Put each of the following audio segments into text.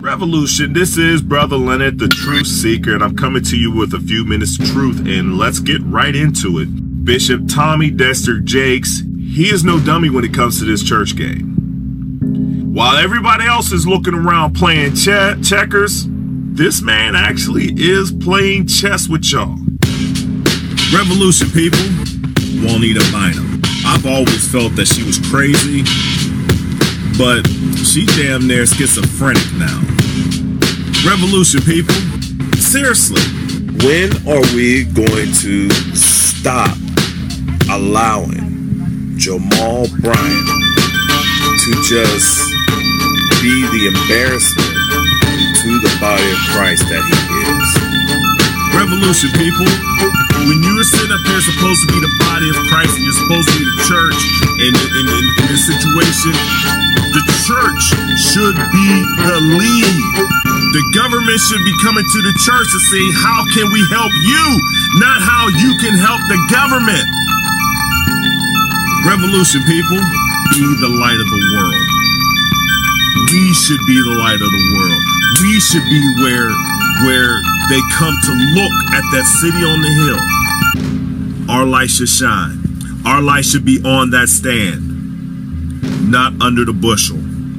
Revolution, this is Brother Leonard, the Truth Seeker, and I'm coming to you with a few minutes of truth, and let's get right into it. Bishop Tommy Dexter Jakes, he is no dummy when it comes to this church game. While everybody else is looking around playing checkers, this man actually is playing chess with y'all. Revolution, people. Juanita Bynum. I've always felt that she was crazy, but she damn near schizophrenic now. Revolution, people. Seriously, when are we going to stop allowing Jamal Bryant to just be the embarrassment to the body of Christ that he is? Revolution, people. When you're sitting up here supposed to be the body of Christ and you're supposed to be the church in this situation, the church should be the lead. The government should be coming to the church to say, how can we help you? Not how you can help the government. Revolution, people, be the light of the world. We should be the light of the world. We should be where they come to look at that city on the hill. Our light should shine. Our light should be on that stand, not under the bushel.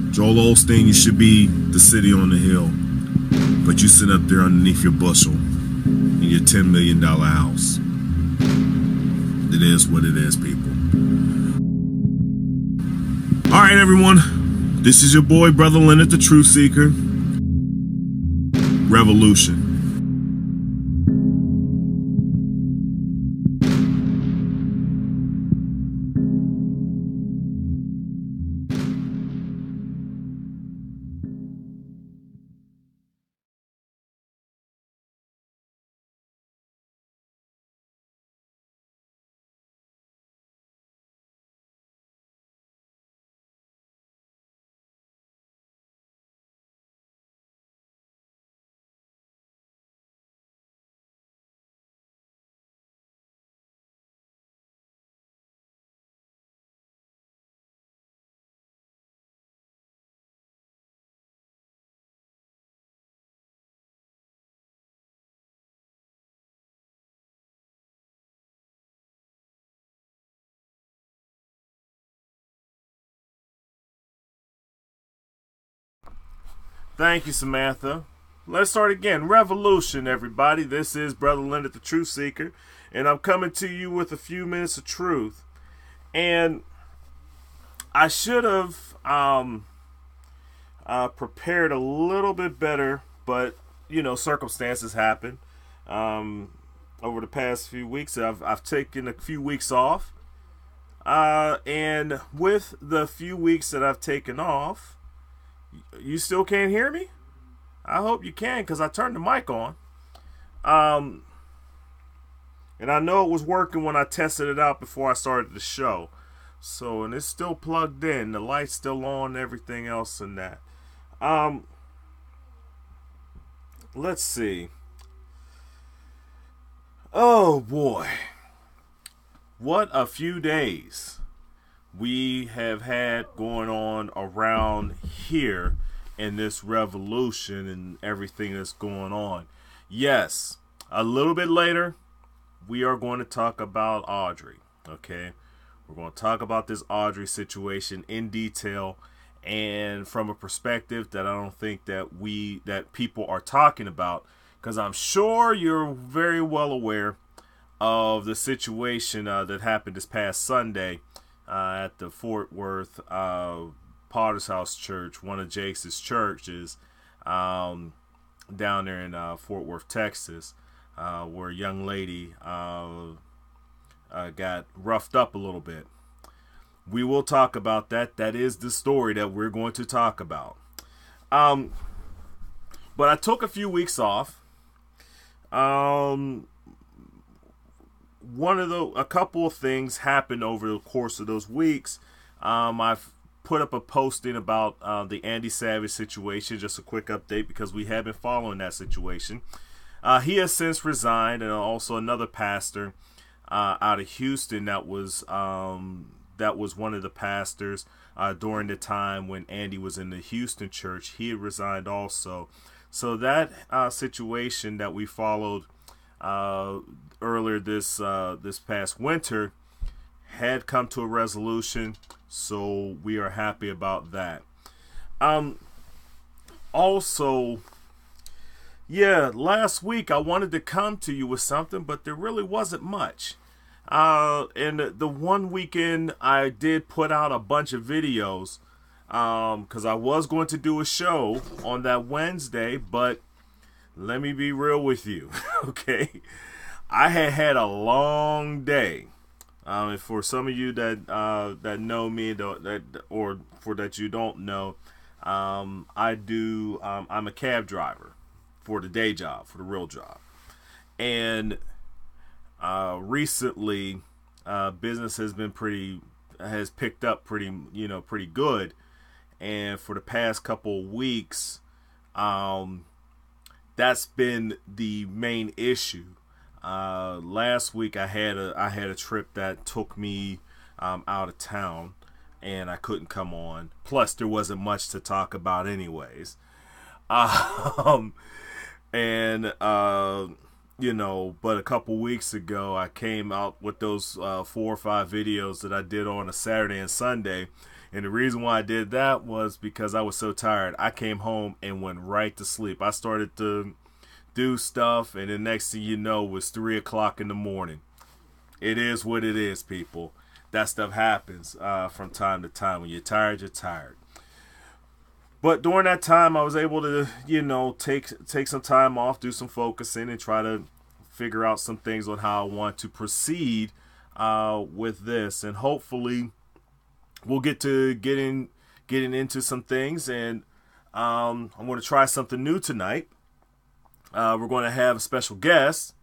Joel Osteen, you should be the city on the hill, but you sit up there underneath your bushel in your $10 million house. It is what it is, people. All right, everyone. This is your boy, Brother Leonard, the Truth Seeker. Revolution. Thank you, Samantha. Let's start again. Revolution, everybody. This is Brother Leonard, the Truth Seeker, and I'm coming to you with a few minutes of truth. And I should have prepared a little bit better, but circumstances happen. Over the past few weeks, I've taken a few weeks off, and with the few weeks that I've taken off, you still can't hear me? I hope you can, because I turned the mic on. And I know it was working when I tested it out before I started the show. So, and it's still plugged in. The light's still on, everything else and that. Let's see. Oh, boy. What a few days we have had going on around here in this revolution and everything that's going on. Yes, a little bit later, we are going to talk about Audrey, okay? We're going to talk about this Audrey situation in detail and from a perspective that I don't think that people are talking about, because I'm sure you're very well aware of the situation that happened this past Sunday at the Fort Worth Potter's House Church, one of Jake's churches down there in Fort Worth, Texas, where a young lady got roughed up a little bit. We will talk about that. That is the story that we're going to talk about. But I took a few weeks off. A couple of things happened over the course of those weeks. I've put up a posting about the Andy Savage situation, just a quick update, because we have been following that situation. He has since resigned, and also another pastor out of Houston that was one of the pastors during the time when Andy was in the Houston church. He had resigned also. So that situation that we followed earlier this past winter had come to a resolution. So we are happy about that. Also, last week I wanted to come to you with something, but there really wasn't much. And the one weekend I did put out a bunch of videos, because I was going to do a show on that Wednesday, but let me be real with you, okay? I had a long day. And for some of you that know me, or for that you don't know, I'm a cab driver for the day job, for the real job, and recently business has picked up pretty good, and for the past couple of weeks, that's been the main issue. Last week I had a trip that took me out of town, and I couldn't come on. Plus, there wasn't much to talk about anyways. But a couple weeks ago, I came out with those 4 or 5 videos that I did on a Saturday and Sunday. And the reason why I did that was because I was so tired. I came home and went right to sleep. I started to do stuff, and the next thing you know was 3 o'clock in the morning. It is what it is, people. That stuff happens from time to time. When you're tired, you're tired. But during that time, I was able to, take some time off, do some focusing, and try to figure out some things on how I want to proceed with this. And hopefully, we'll get to getting into some things. And I'm going to try something new tonight. We're going to have a special guest.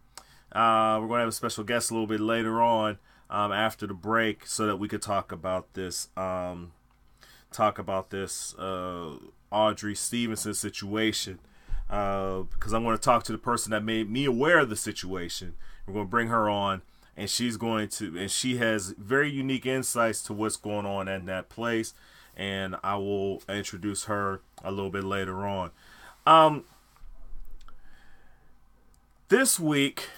We're going to have a special guest a little bit later on after the break, so that we could talk about this. Audrey Stevenson situation, because I'm going to talk to the person that made me aware of the situation. We're going to bring her on, and she has very unique insights to what's going on in that place, and I will introduce her a little bit later on. This week,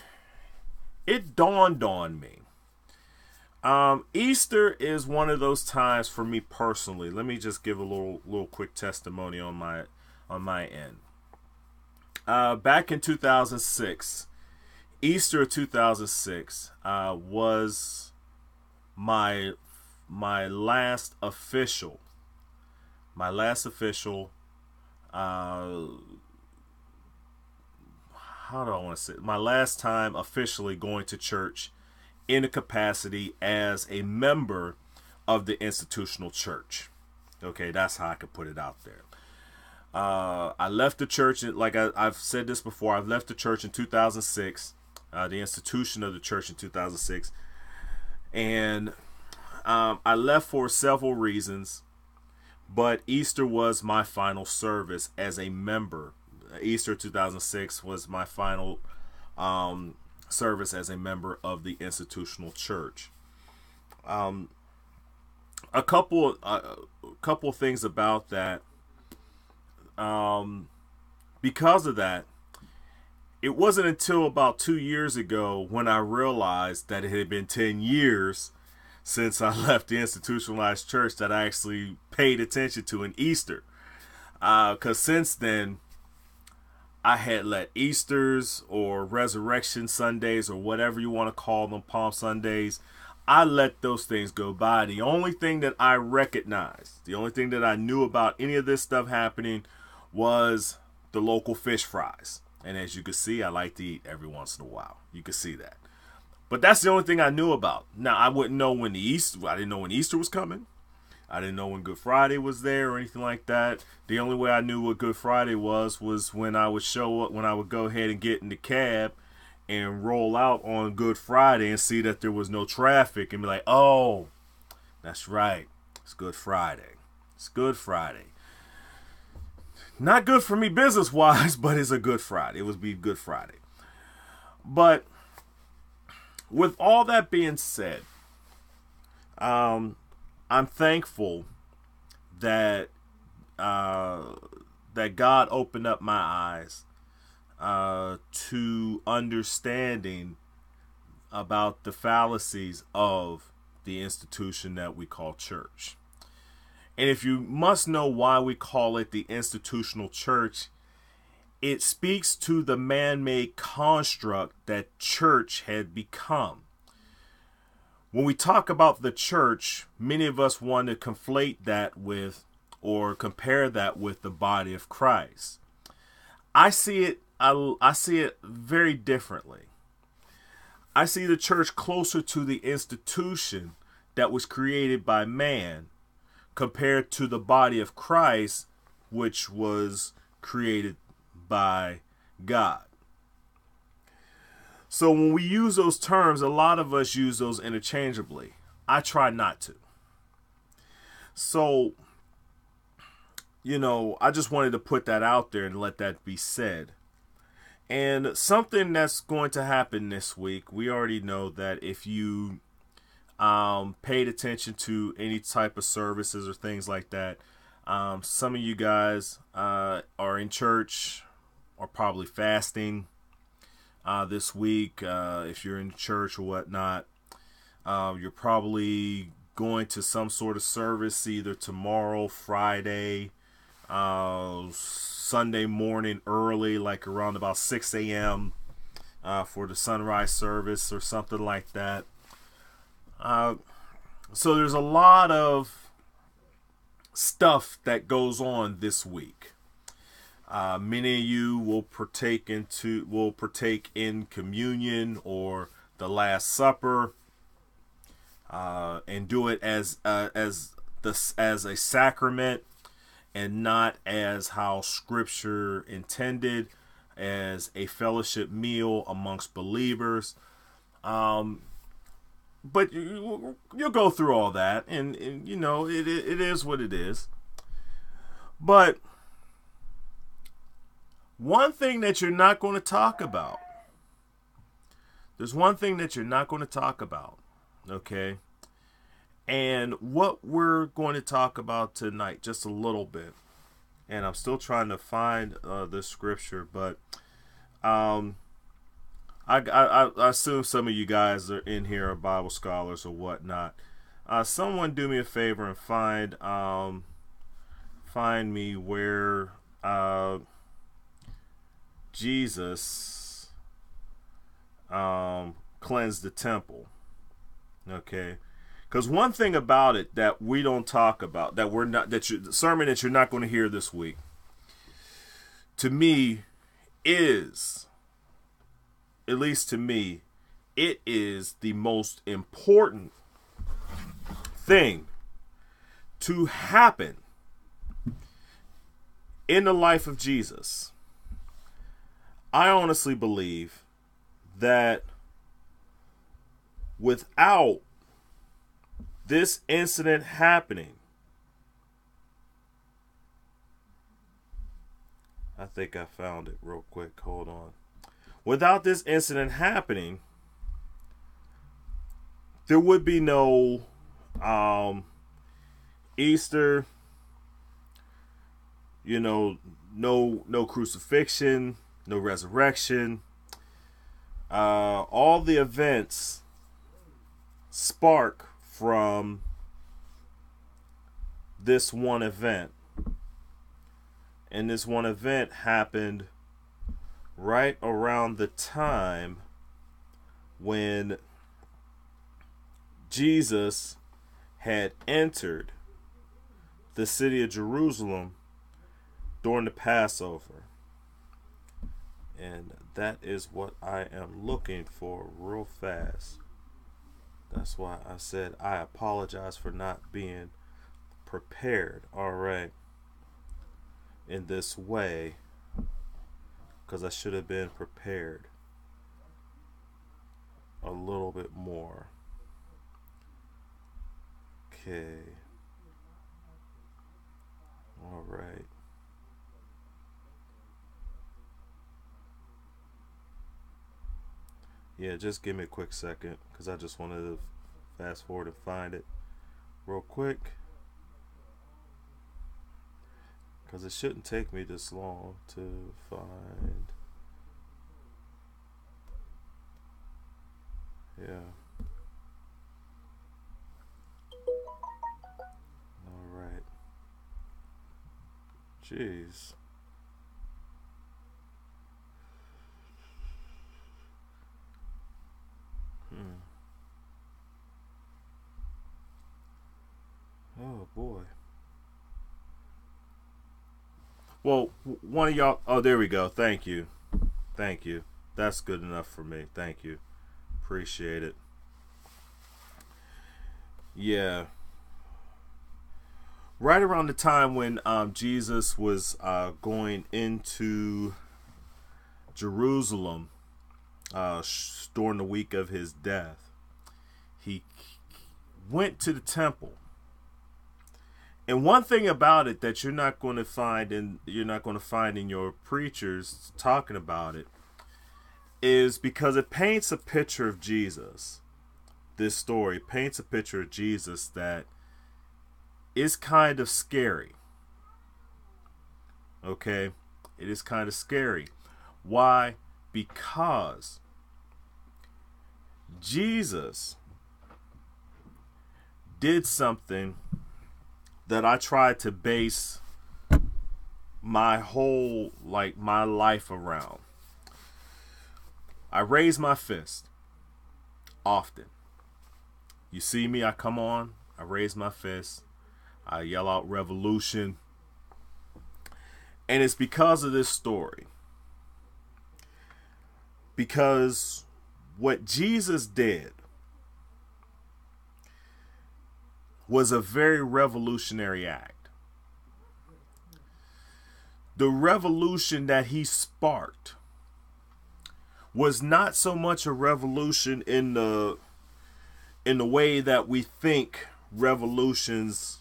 it dawned on me. Easter is one of those times for me personally. Let me just give a little quick testimony on my end. Back in 2006, Easter of 2006 was my last official. How do I want to say it? My last time officially going to church in a capacity as a member of the institutional church. Okay, that's how I could put it out there. I left the church, like I've said this before, I've left the church in 2006, the institution of the church in 2006. And I left for several reasons, but Easter was my final service as a member. Easter 2006 was my final service as a member of the institutional church. A couple of things about that. Because of that, it wasn't until about 2 years ago when I realized that it had been 10 years since I left the institutionalized church that I actually paid attention to in Easter. Because since then, I had let Easters or Resurrection Sundays or whatever you want to call them, Palm Sundays, I let those things go by. The only thing that I recognized, the only thing that I knew about any of this stuff happening was the local fish fries. And as you can see, I like to eat every once in a while. You can see that. But that's the only thing I knew about. Now, I didn't know when Easter was coming. I didn't know when Good Friday was there or anything like that. The only way I knew what Good Friday was when I would show up, when I would go ahead and get in the cab and roll out on Good Friday and see that there was no traffic and be like, oh, that's right. It's Good Friday. It's Good Friday. Not good for me business-wise, but it's a Good Friday. It would be Good Friday. But with all that being said, I'm thankful that that God opened up my eyes to understanding about the fallacies of the institution that we call church. And if you must know why we call it the institutional church, it speaks to the man-made construct that church had become. When we talk about the church, many of us want to conflate that with or compare that with the body of Christ. I see it very differently. I see the church closer to the institution that was created by man compared to the body of Christ, which was created by God. So when we use those terms, a lot of us use those interchangeably. I try not to. So, I just wanted to put that out there and let that be said. And something that's going to happen this week, we already know that if you paid attention to any type of services or things like that, some of you guys are in church or probably fasting this week. If you're in church or whatnot, you're probably going to some sort of service either tomorrow, Friday, Sunday morning early, like around about 6 a.m. For the sunrise service or something like that. So there's a lot of stuff that goes on this week. Many of you will partake in communion or the Last Supper, and do it as a sacrament and not as how Scripture intended, as a fellowship meal amongst believers. But you'll go through all that, and it is what it is. But one thing that you're not going to talk about, there's one thing that you're not going to talk about, okay? And what we're going to talk about tonight, just a little bit, and I'm still trying to find the scripture, but I assume some of you guys are in here are Bible scholars or whatnot. Someone do me a favor and find me where Jesus cleansed the temple. Okay, because one thing about it that we don't talk about, the sermon that you're not going to hear this week, to me, is, at least to me, it is the most important thing to happen in the life of Jesus. I honestly believe that without this incident happening, I think I found it real quick. Hold on. Without this incident happening, there would be no Easter, no crucifixion, no resurrection. All the events spark from this one event. And this one event happened right around the time when Jesus had entered the city of Jerusalem during the Passover. And that is what I am looking for real fast. That's why I said I apologize for not being prepared, all right, in this way, because I should have been prepared a little bit more. Okay. All right. Yeah, just give me a quick second, because I just wanted to fast forward and find it real quick. Because it shouldn't take me this long to find. Yeah. All right. Jeez. Oh boy. Well, one of y'all. Oh, there we go. Thank you. Thank you. That's good enough for me. Thank you. Appreciate it. Yeah. Right around the time when Jesus was going into Jerusalem during the week of his death, he went to the temple. And one thing about it that you're not going to find in your preachers talking about it is because it paints a picture of Jesus. This story paints a picture of Jesus that is kind of scary. Okay? It is kind of scary. Why? Because Jesus did something that I tried to base my whole, my life around. I raise my fist often. You see me, I come on, I raise my fist, I yell out revolution. And it's because of this story. Because what Jesus did was a very revolutionary act. The revolution that he sparked was not so much a revolution in the way that we think revolutions,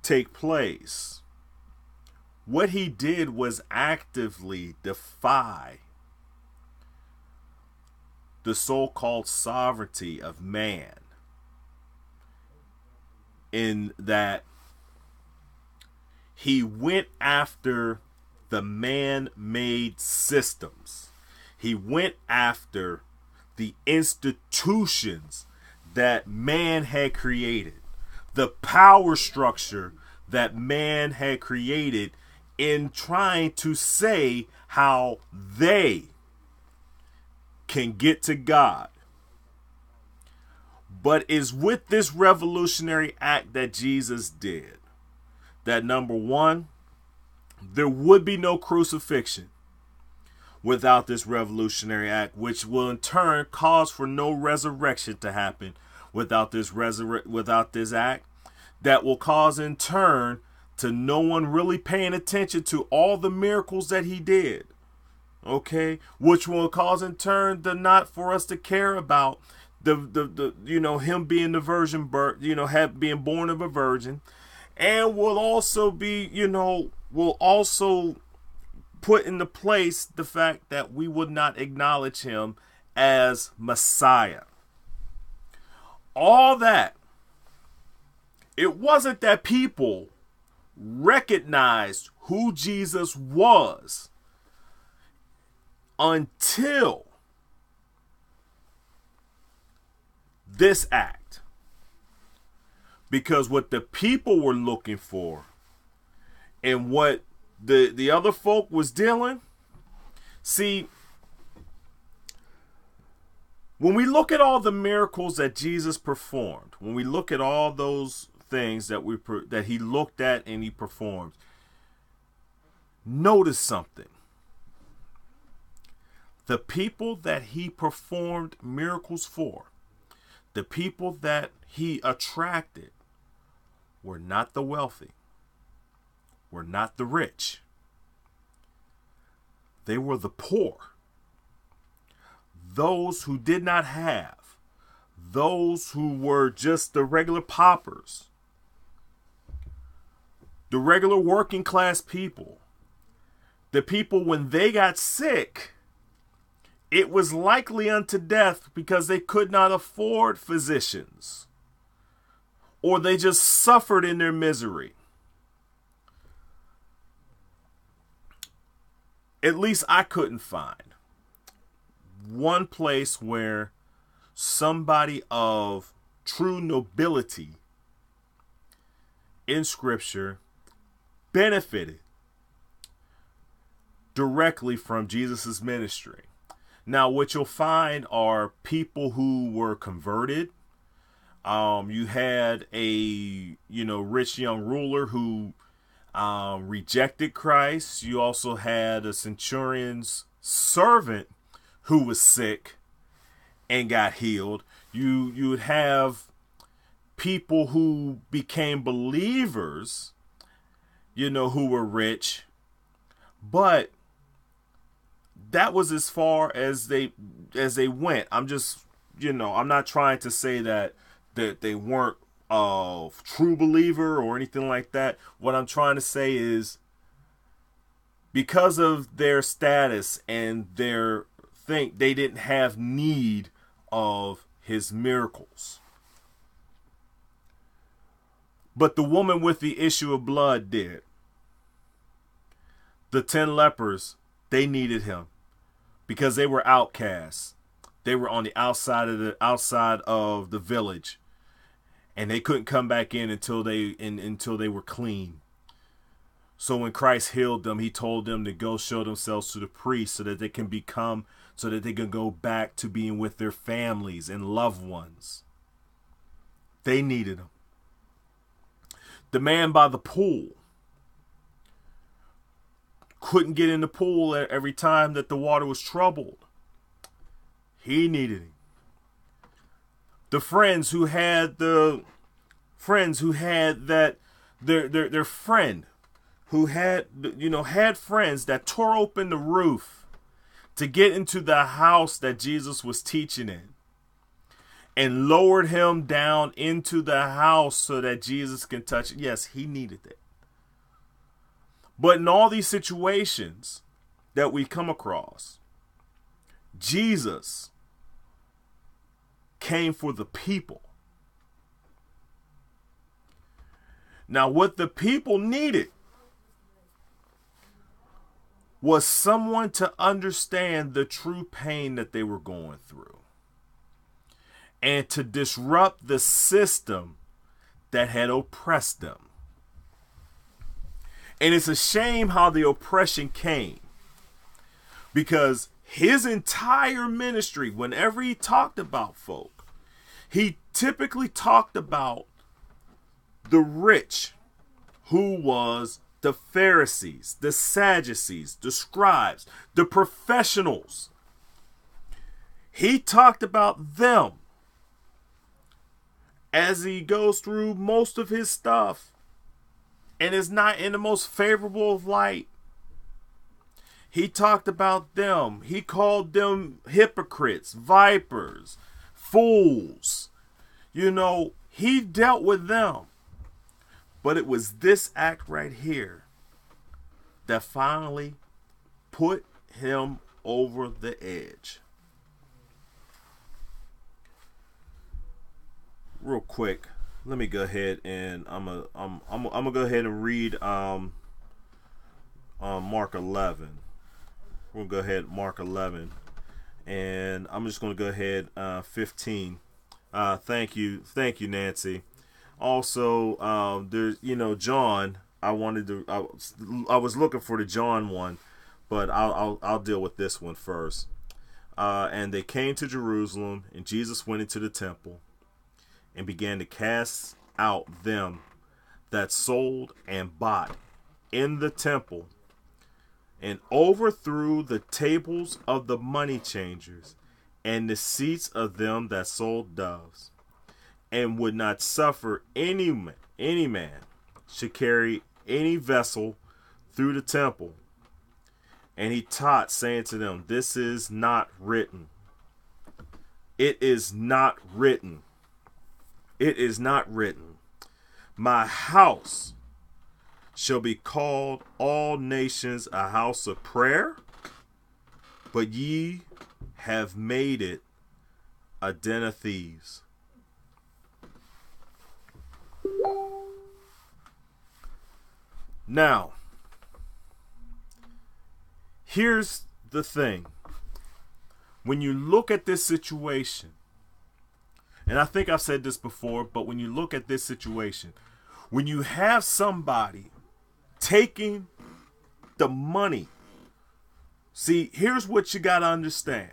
take place. What he did was actively defy the so-called sovereignty of man, in that he went after the man-made systems. He went after the institutions that man had created, the power structure that man had created, in trying to say how they can get to God. But it's with this revolutionary act that Jesus did that, number one, there would be no crucifixion without this revolutionary act, which will in turn cause for no resurrection to happen without this act, that will cause in turn to no one really paying attention to all the miracles that he did. Okay, which will cause in turn to not for us to care about him being the virgin birth, being born of a virgin, and will also be, will also put into place the fact that we would not acknowledge him as Messiah. All that, it wasn't that people recognized who Jesus was until this act. Because what the people were looking for and what the other folk was dealing, see, when we look at all the miracles that Jesus performed, when we look at all those things that he looked at and he performed, notice something. The people that he performed miracles for, the people that he attracted, were not the wealthy, were not the rich. They were the poor. Those who did not have. Those who were just the regular paupers. The regular working class people. The people, when they got sick, it was likely unto death because they could not afford physicians. Or they just suffered in their misery. at least I couldn't find one place where somebody of true nobility in Scripture benefited directly from Jesus's ministry. Now, what you'll find are people who were converted. You had a rich young ruler who rejected Christ. You also had a centurion's servant who was sick and got healed. You would have people who became believers, who were rich, but that was as far as they went. I'm just, I'm not trying to say that they weren't a true believer or anything like that. What I'm trying to say is, because of their status and their think, they didn't have need of his miracles. But the woman with the issue of blood did. The 10 lepers, they needed him because they were outcasts. They were on the outside of the village, and they couldn't come back in until they were clean. So when Christ healed them, he told them to go show themselves to the priest so that they can go back to being with their families and loved ones. They needed him. The man by the pool couldn't get in the pool every time that the water was troubled. He needed him. The friends who had their friend who had friends that tore open the roof to get into the house that Jesus was teaching in, and lowered him down into the house so that Jesus can touch it. Yes, he needed it. But in all these situations that we come across, Jesus came for the people. Now, what the people needed was someone to understand the true pain that they were going through, and to disrupt the system that had oppressed them. And it's a shame how the oppression came, because his entire ministry, whenever he talked about folk, he typically talked about the rich, who was the Pharisees, the Sadducees, the scribes, the professionals. He talked about them as he goes through most of his stuff, and is not in the most favorable of light. He talked about them. He called them hypocrites, vipers, fools. He dealt with them. But it was this act right here that finally put him over the edge. Real quick, let me go ahead and I'm gonna go ahead and read Mark 11. We're gonna go ahead Mark 11, and I'm just gonna go ahead 15. Thank you, Nancy. Also, there's John. I was looking for the John one, but I'll deal with this one first. And they came to Jerusalem, and Jesus went into the temple and began to cast out them that sold and bought in the temple, and overthrew the tables of the money changers and the seats of them that sold doves, and would not suffer any man should carry any vessel through the temple. And he taught, saying to them, this is not written. It is not written. It is not written. My house shall be called all nations a house of prayer, but ye have made it a den of thieves. Now, Here's the thing. When you look at this situation, and I think I've said this before, but when you look at this situation, when you have somebody taking the money, see, here's what you got to understand.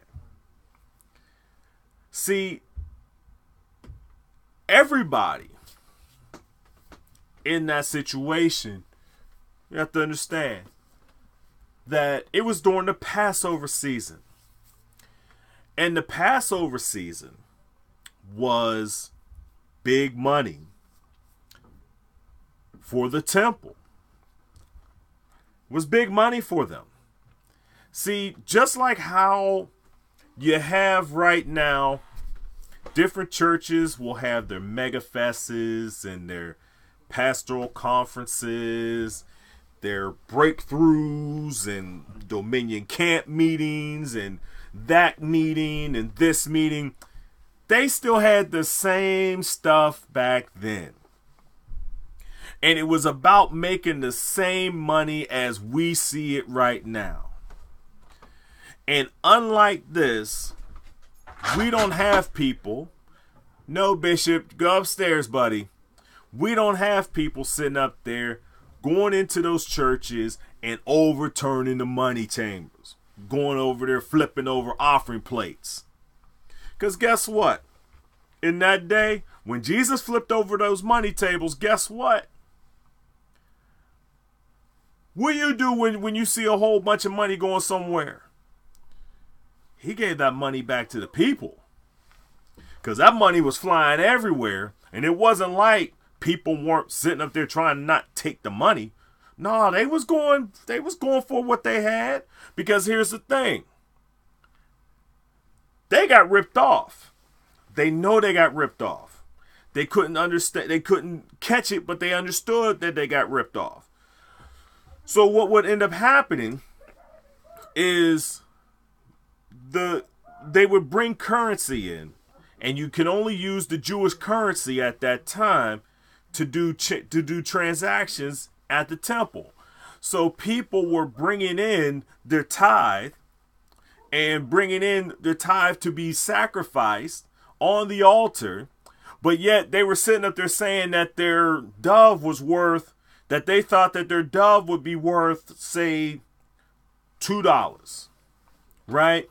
See, everybody in that situation, you have to understand that it was during the Passover season. And the Passover season was big money for the temple. It was big money for them. See, just like how you have right now, different churches will have their mega fests and their pastoral conferences, their breakthroughs and Dominion camp meetings and that meeting and this meeting. They still had the same stuff back then. And it was about making the same money as we see it right now. And unlike this, we don't have people. No, Bishop, go upstairs, buddy. We don't have people sitting up there going into those churches and overturning the money chambers. Going over there, flipping over offering plates. Because guess what? In that day, when Jesus flipped over those money tables, guess what? What do you do when you see a whole bunch of money going somewhere? He gave that money back to the people. Because that money was flying everywhere. And it wasn't like people weren't sitting up there trying to not take the money. No, they was going for what they had. Because here's the thing. They got ripped off. They know they got ripped off. They couldn't understand, they couldn't catch it, but they understood that they got ripped off. So what would end up happening is they would bring currency in, and you can only use the Jewish currency at that time to do transactions at the temple. So people were bringing in their tithe and bringing in their tithe to be sacrificed on the altar, but yet they were sitting up there saying that their dove was worth, that they thought that their dove would be worth, say, $2, right?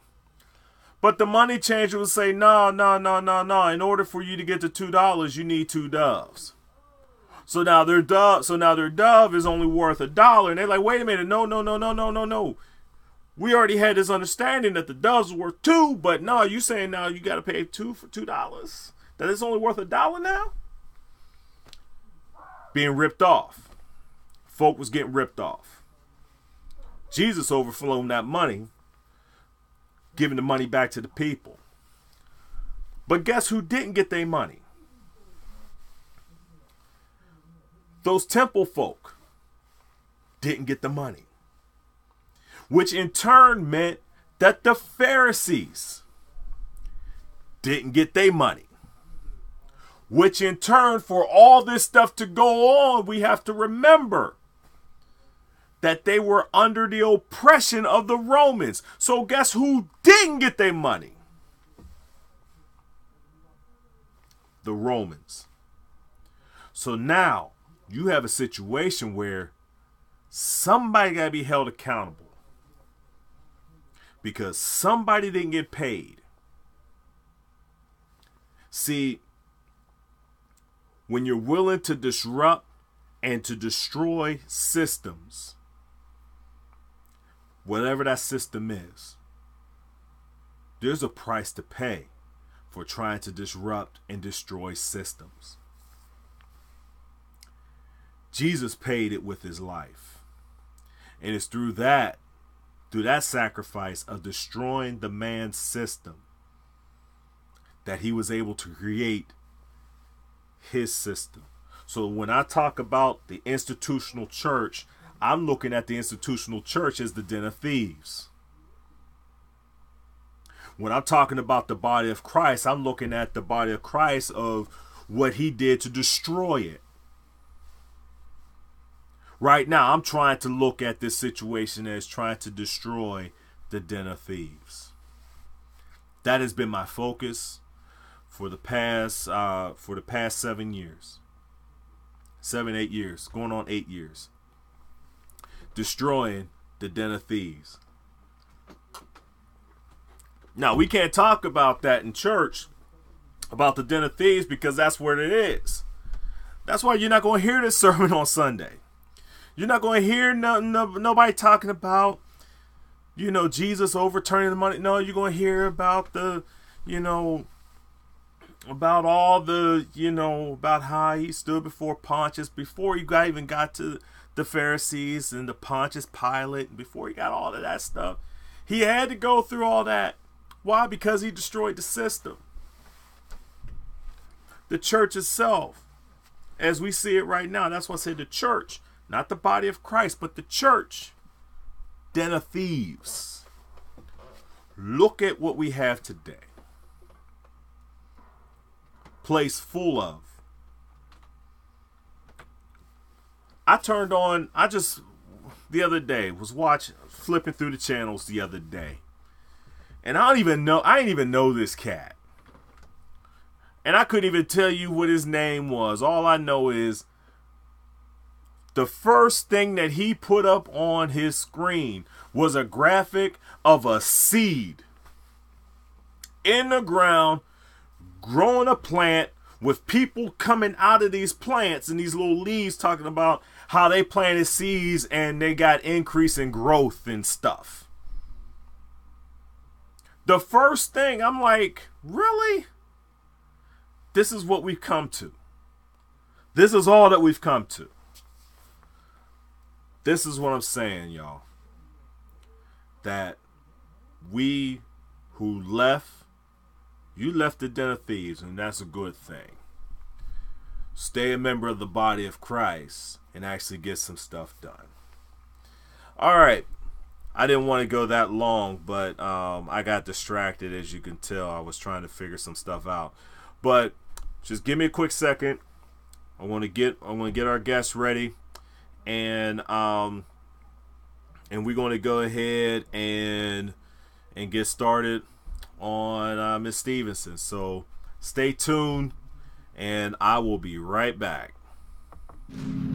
But the money changer would say, no. In order for you to get the $2, you need 2 doves. So now their dove is only worth $1, and they're like, wait a minute, no. We already had this understanding that the doves were worth 2, but no, you saying now you got to pay 2 for $2? That it's only worth $1 now? Being ripped off. Folk was getting ripped off. Jesus overflowed that money, giving the money back to the people. But guess who didn't get their money? Those temple folk didn't get the money. Which in turn meant that the Pharisees didn't get their money. Which in turn, for all this stuff to go on, we have to remember that they were under the oppression of the Romans. So guess who didn't get their money? The Romans. So now you have a situation where somebody got to be held accountable because somebody didn't get paid. See, when you're willing to disrupt and to destroy systems, whatever that system is, there's a price to pay for trying to disrupt and destroy systems. Jesus paid it with his life. And it's through that sacrifice of destroying the man's system, that he was able to create his system. So when I talk about the institutional church, I'm looking at the institutional church as the den of thieves. When I'm talking about the body of Christ, I'm looking at the body of Christ of what he did to destroy it. Right now, I'm trying to look at this situation as trying to destroy the den of thieves. That has been my focus for the past 7 years. 8 years, going on 8 years. Destroying the den of thieves. Now, we can't talk about that in church, about the den of thieves, because that's where it is. That's why you're not going to hear this sermon on Sunday. You're not going to hear nobody talking about, Jesus overturning the money. No, you're going to hear about about all the, about how he stood before Pontius, before he even got to the Pharisees and the Pontius Pilate, before he got all of that stuff. He had to go through all that. Why? Because he destroyed the system. The church itself, as we see it right now, that's why I say the church, not the body of Christ, but the church. Den of thieves. Look at what we have today. Place full of. The other day, was flipping through the channels the other day. And I didn't even know this cat. And I couldn't even tell you what his name was. All I know is the first thing that he put up on his screen was a graphic of a seed in the ground, growing a plant, with people coming out of these plants and these little leaves talking about how they planted seeds and they got increase in growth and stuff. The first thing, I'm like, really? This is what we've come to. This is all that we've come to. This is what I'm saying, y'all. That we who left, you left the den of thieves, and that's a good thing. Stay a member of the body of Christ and actually get some stuff done. All right. I didn't want to go that long, but I got distracted, as you can tell. I was trying to figure some stuff out. But just give me a quick second. I want to get our guests ready, and we're going to go ahead and get started on Miss Stevenson. So stay tuned, and I will be right back.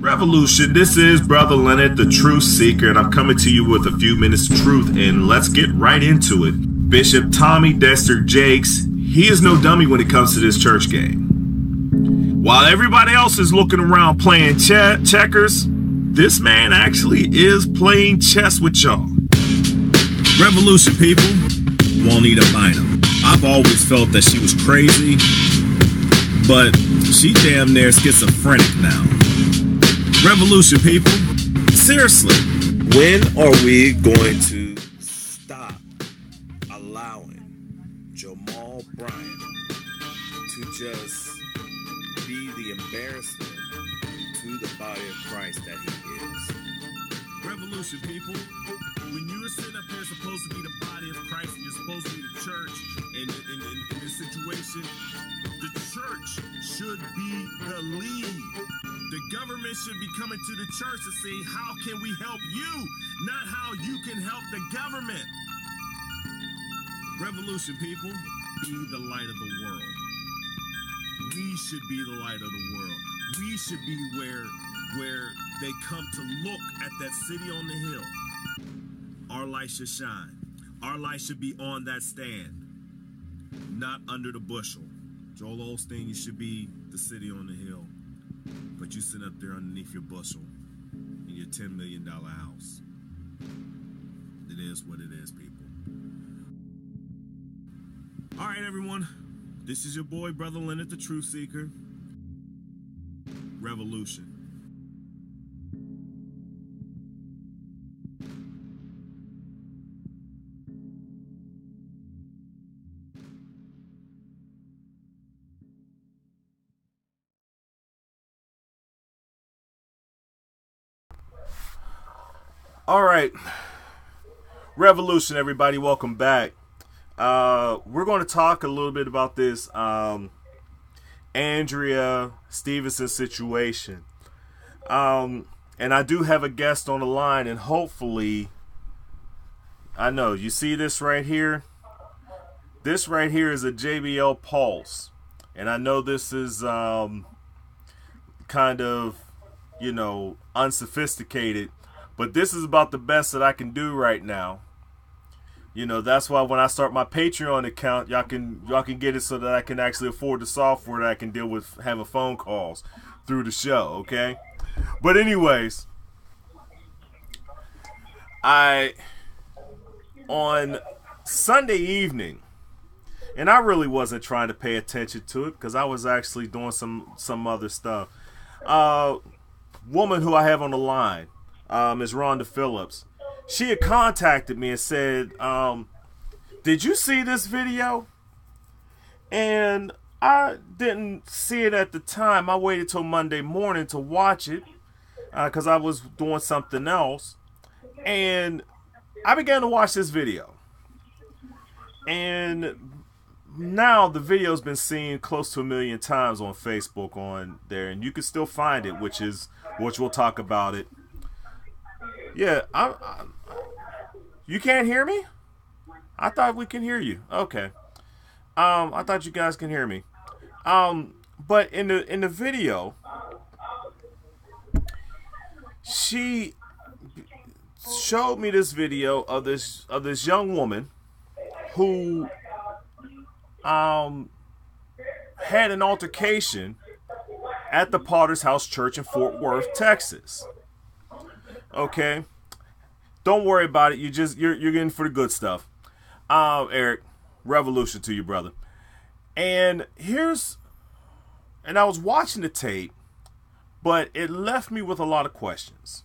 Revolution, this is Brother Leonard, the Truth Seeker, and I'm coming to you with a few minutes of truth, and let's get right into it. Bishop Tommy Dexter Jakes, he is no dummy when it comes to this church game. While everybody else is looking around playing checkers, this man actually is playing chess with y'all. Revolution, people. Juanita Bynum. I've always felt that she was crazy, but she damn near schizophrenic now. Revolution, people. Seriously, when are we going to stop allowing Jamal Bryant to just be the embarrassment to the body of Christ that he is? Revolution, people. When you are sitting up here supposed to be the body of Christ and you're supposed to be the church in this situation, the church should be the lead. The government should be coming to the church to see how can we help you, not how you can help the government. Revolution, people, be the light of the world. We should be the light of the world. We should be where they come to look at that city on the hill. Our light should shine. Our light should be on that stand, not under the bushel. Joel Osteen, you should be the city on the hill, but you sit up there underneath your bushel in your $10 million house. It is what it is, people. All right, everyone. This is your boy, Brother Leonard, the Truth Seeker. Revolution. All right, Revolution, everybody, welcome back. We're going to talk a little bit about this Andrea Stevenson situation. And I do have a guest on the line, and hopefully, I know, you see this right here? This right here is a JBL Pulse. And I know this is kind of, you know, unsophisticated, but this is about the best that I can do right now. You know, that's why when I start my Patreon account, y'all can get it so that I can actually afford the software that I can deal with having phone calls through the show, okay? But anyways, on Sunday evening, and I really wasn't trying to pay attention to it because I was actually doing some other stuff. Woman who I have on the line, Ms. Rhonda Phillips, she had contacted me and said, did you see this video? And I didn't see it at the time. I waited till Monday morning to watch it because I was doing something else. And I began to watch this video. And now the video's been seen close to 1 million times on Facebook on there. And you can still find it, which we'll talk about it. Yeah, you can't hear me? I thought we can hear you. Okay. I thought you guys can hear me. But in the video, she showed me this video of this young woman who had an altercation at the Potter's House Church in Fort Worth, Texas. Okay, don't worry about it. You're getting for the good stuff. Eric, revolution to you, brother. And I was watching the tape, but it left me with a lot of questions.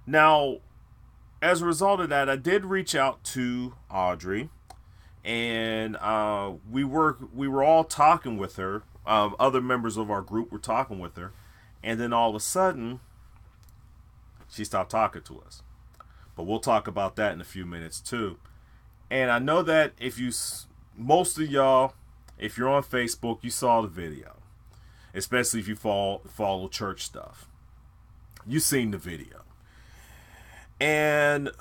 Now, as a result of that, I did reach out to Audrey, and we were all talking with her. Other members of our group were talking with her, and then all of a sudden, she stopped talking to us. But we'll talk about that in a few minutes too. And I know that most of y'all, if you're on Facebook, you saw the video. Especially if you follow church stuff. You seen the video. And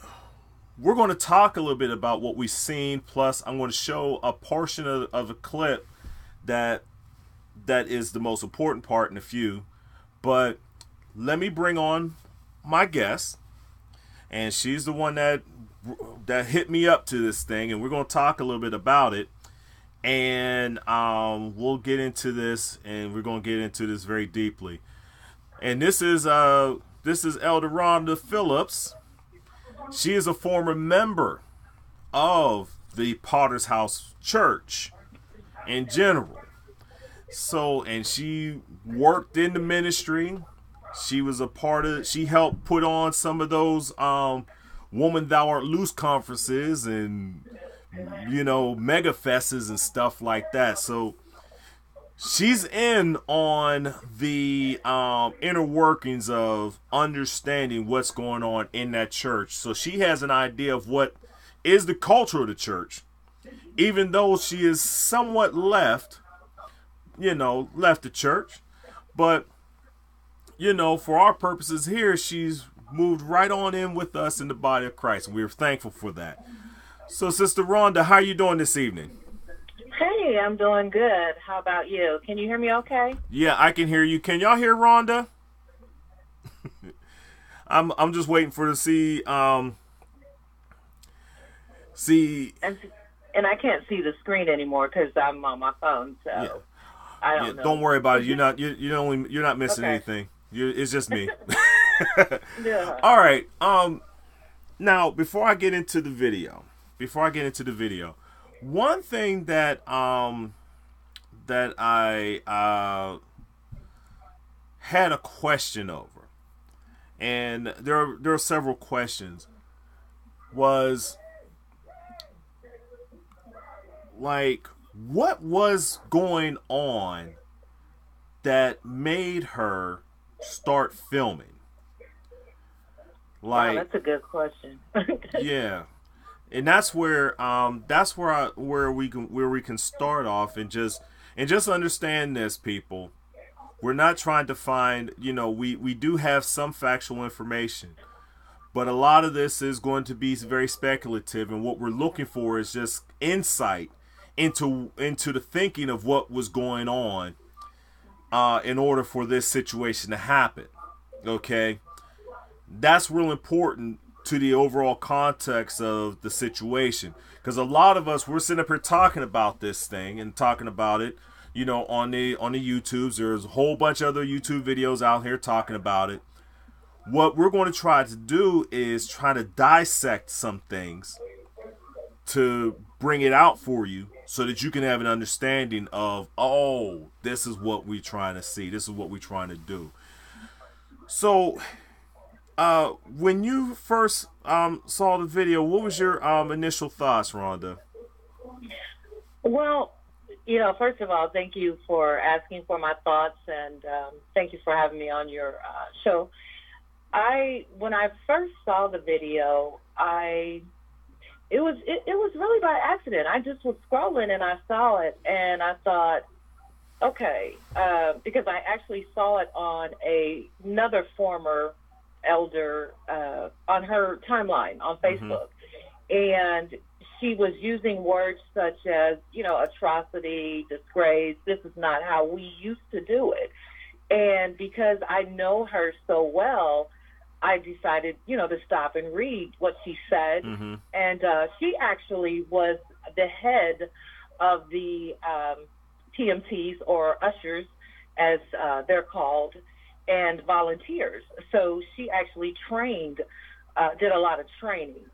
we're going to talk a little bit about what we've seen. Plus, I'm going to show a portion of a clip that is the most important part in a few. But let me bring on my guest, and she's the one that hit me up to this thing, and we're going to talk a little bit about it, and we'll get into this, and we're going to get into this very deeply. And this is Elder Rhonda Phillips. She is a former member of the Potter's House Church in general. So, and she worked in the ministry. She was she helped put on some of those Woman Thou Art Loose conferences and, you know, mega fests and stuff like that. So she's in on the inner workings of understanding what's going on in that church. So she has an idea of what is the culture of the church, even though she is somewhat left the church. But you know, for our purposes here, she's moved right on in with us in the body of Christ. And we're thankful for that. So, Sister Rhonda, how are you doing this evening? Hey, I'm doing good. How about you? Can you hear me okay? Yeah, I can hear you. Can y'all hear Rhonda? I'm just waiting for to see and I can't see the screen anymore because I'm on my phone, so yeah. I don't know. Don't worry about it. You're not missing anything. It's just me. Yeah. All right. Now, before I get into the video, one thing that I had a question over, and there are several questions, was like, what was going on that made her start filming? Like, wow, that's a good question. Yeah, and that's where we can start off and just understand this, people. We're not trying to find, we do have some factual information, but a lot of this is going to be very speculative, and what we're looking for is just insight into the thinking of what was going on in order for this situation to happen. Okay? That's real important to the overall context of the situation, because a lot of us, we're sitting up here talking about this thing and talking about it, on the YouTubes. There's a whole bunch of other YouTube videos out here talking about it. What we're going to try to do is try to dissect some things to bring it out for you so that you can have an understanding of, oh, this is what we're trying to see, this is what we're trying to do. So when you first saw the video, what was your initial thoughts, Rhonda? Well, first of all, thank you for asking for my thoughts, and thank you for having me on your show. When I first saw the video, it was really by accident. I just was scrolling and I saw it, and I thought, okay, because I actually saw it on another former elder on her timeline on Facebook, and she was using words such as, atrocity, disgrace. This is not how we used to do it. And because I know her so well, I decided, to stop and read what she said. And she actually was the head of the TMTs, or ushers, as they're called, and volunteers. So she actually did a lot of training,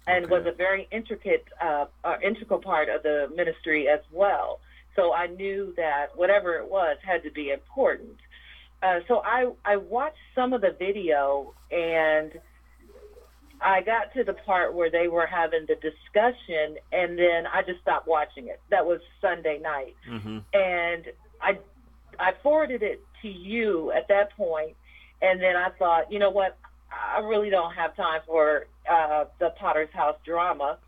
and was a very integral part of the ministry as well. So I knew that whatever it was had to be important. So I watched some of the video, and I got to the part where they were having the discussion, and then I just stopped watching it. That was Sunday night. And I forwarded it to you at that point, and then I thought, you know what, I really don't have time for the Potter's House drama,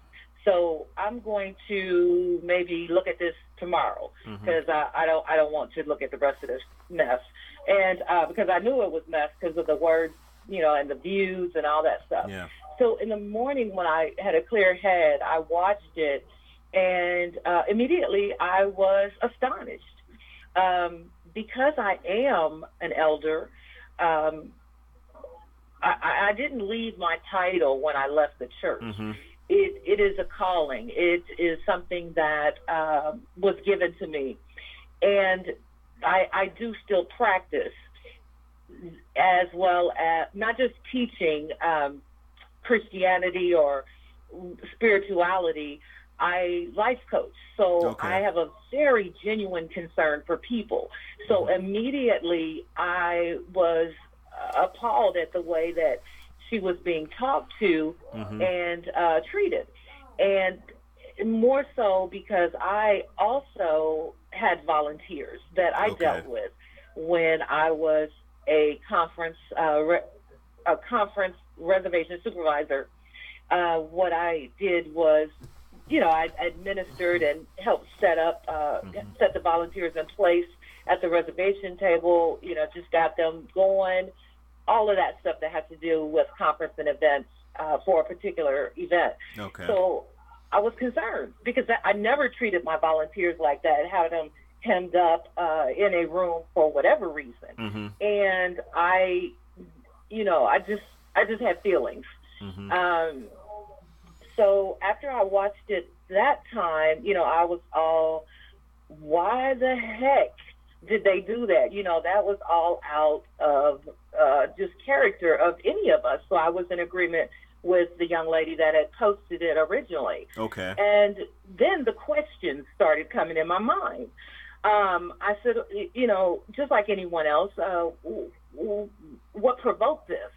so I'm going to maybe look at this tomorrow, because I don't want to look at the rest of this mess. And because I knew it was mess because of the words, and the views and all that stuff. Yeah. So in the morning, when I had a clear head, I watched it, and immediately I was astonished. Because I am an elder, I didn't leave my title when I left the church. It is a calling. It is something that was given to me. And I do still practice, as well as not just teaching Christianity or spirituality. I life coach, so I have a very genuine concern for people. So immediately I was appalled at the way that she was being talked to and treated. And more so because I also had volunteers that I dealt with when I was a conference reservation supervisor. What I did was, I administered and helped set the volunteers in place at the reservation table, just got them going, all of that stuff that has to do with conference and events for a particular event. So I was concerned because I never treated my volunteers like that, had them hemmed up in a room for whatever reason. And I just had feelings. So after I watched it that time, I was all, why the heck did they do that? That was all out of just character of any of us. So I was in agreement with the young lady that had posted it originally. And then the questions started coming in my mind. I said, just like anyone else, what provoked this?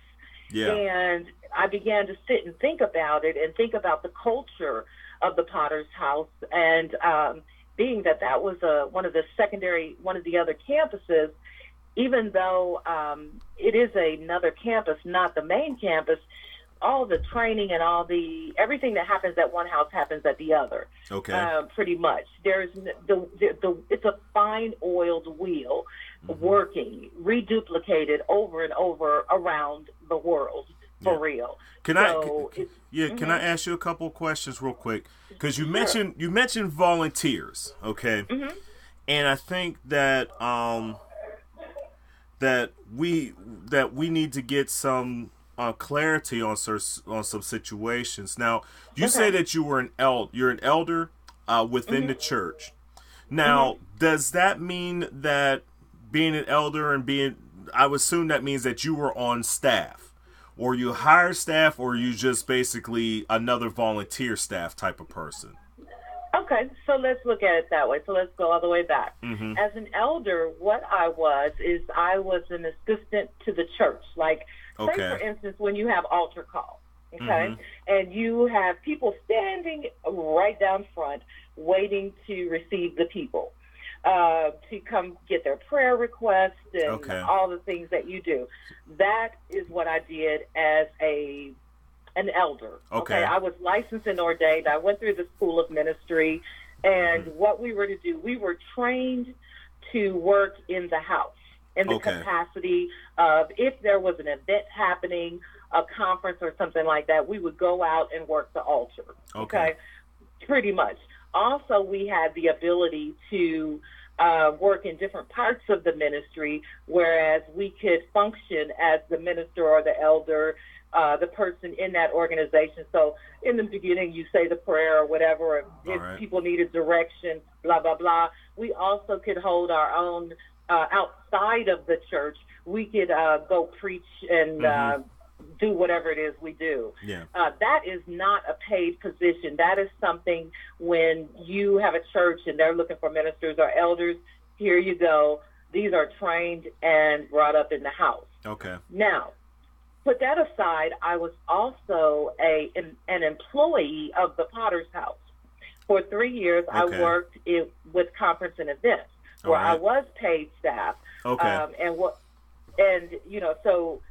And I began to sit and think about it and think about the culture of the Potter's House, and being that was one of the other campuses, even though it is another campus, not the main campus, all the training and everything that happens at one house happens at the other. Okay. Pretty much. It's a fine oiled wheel working, reduplicated over and over around the world for real. Can I ask you a couple of questions real quick? Because you mentioned volunteers, okay? And I think that that we need to get some clarity on some situations. Now, you say that you're an elder within the church. Now, does that mean that being an elder and I would assume that means that you were on staff, or you hire staff, or you just basically another volunteer staff type of person? Okay, so let's look at it that way. So let's go all the way back. As an elder, what I was an assistant to the church. Like, say, for instance, when you have altar call, okay, and you have people standing right down front waiting to receive the people to come get their prayer requests and all the things that you do. That is what I did as an elder. Okay. I was licensed and ordained. I went through the school of ministry, and what we were to do, we were trained to work in the house in the capacity of, if there was an event happening, a conference or something like that, we would go out and work the altar. Okay. Pretty much. Also, we had the ability to work in different parts of the ministry, whereas we could function as the minister or the elder, the person in that organization. So in the beginning, you say the prayer or whatever. If people needed direction, blah, blah, blah. We also could hold our own outside of the church. We could go preach and do whatever it is we do. That is not a paid position. That is something when you have a church and they're looking for ministers or elders, here you go. These are trained and brought up in the house. Now, put that aside, I was also an employee of the Potter's House. For 3 years, I worked with conference and events where I was paid staff. So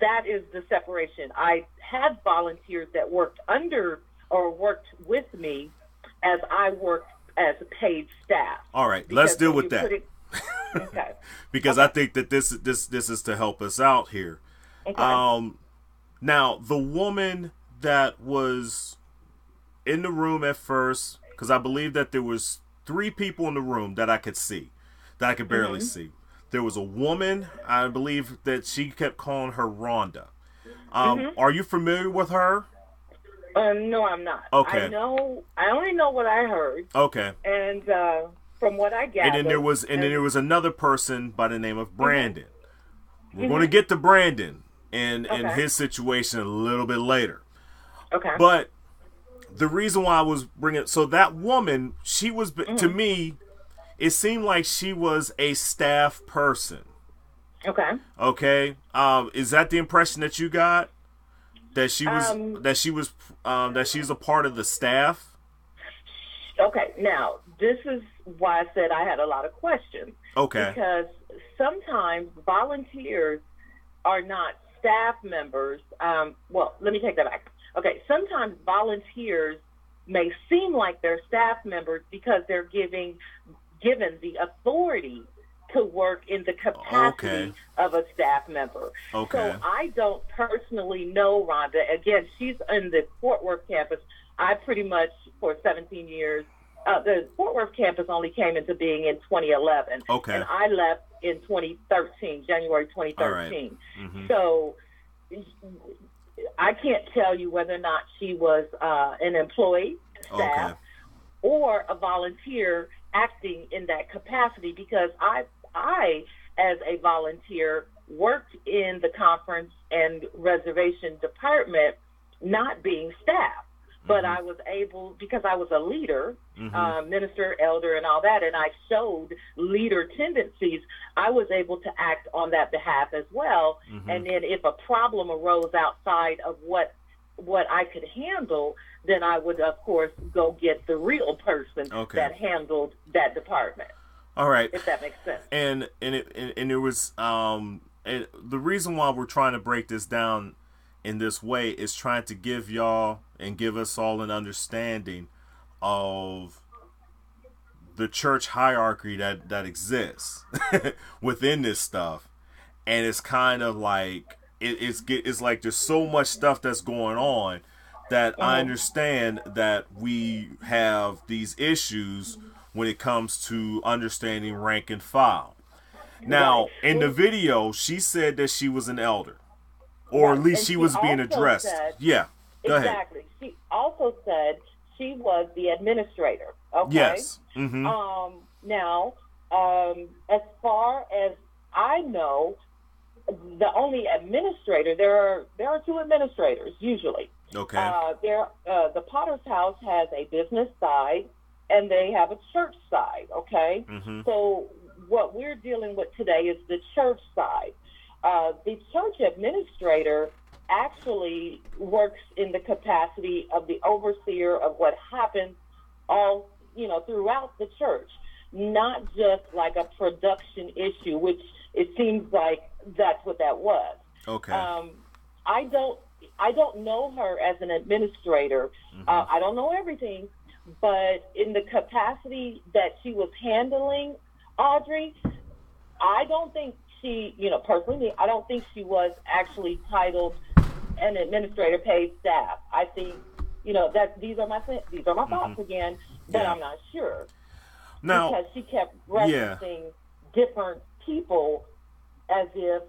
that is the separation. I had volunteers that worked under or worked with me as I worked as paid staff. All right, let's deal with that. Because I think that this is to help us out here. Now, the woman that was in the room at first, because I believe that there was 3 people in the room that I could see, that I could barely see. There was a woman, I believe that she kept calling her Rhonda. Are you familiar with her? No, I'm not. I only know what I heard. And from what I gathered. And then there was another person by the name of Brandon. We're going to get to Brandon and his situation a little bit later. But the reason why I was bringing, so that woman, she was, to me, it seemed like she was a staff person. Is that the impression that you got? That she's a part of the staff? Now, this is why I said I had a lot of questions. Because sometimes volunteers are not staff members. Well, let me take that back. Sometimes volunteers may seem like they're staff members because they're given the authority to work in the capacity of a staff member. So I don't personally know Rhonda. Again, she's in the Fort Worth campus. I pretty much, for 17 years, the Fort Worth campus only came into being in 2011. And I left in 2013, January 2013. So I can't tell you whether or not she was an employee, staff, or a volunteer acting in that capacity, because I, as a volunteer, worked in the conference and reservation department, not being staff. But I was able, because I was a leader, minister, elder, and all that, and I showed leader tendencies, I was able to act on that behalf as well. And then if a problem arose outside of what I could handle, then I would, of course, go get the real person that handled that department. All right. If that makes sense. And it was and the reason why we're trying to break this down in this way is trying to give y'all and give us all an understanding of the church hierarchy that exists within this stuff. And it's kind of like it's like there's so much stuff that's going on that I understand that we have these issues when it comes to understanding rank and file. Now, in the video, she said that she was an elder, or at least she was being addressed. Yeah, go ahead. Exactly. She also said she was the administrator. Okay. Yes. Now, as far as I know, the only administrator, there are two administrators usually. Okay. The Potter's House has a business side and they have a church side. Okay. So what we're dealing with today is the church side. The church administrator actually works in the capacity of the overseer of what happens all, throughout the church, not just like a production issue, which it seems like that's what that was. Okay. I don't know her as an administrator. I don't know everything, but in the capacity that she was handling Audrey, I don't think she, personally, I don't think she was actually titled an administrator paid staff. I think, that these are my thoughts again, but I'm not sure. Now, because she kept referencing different people as if,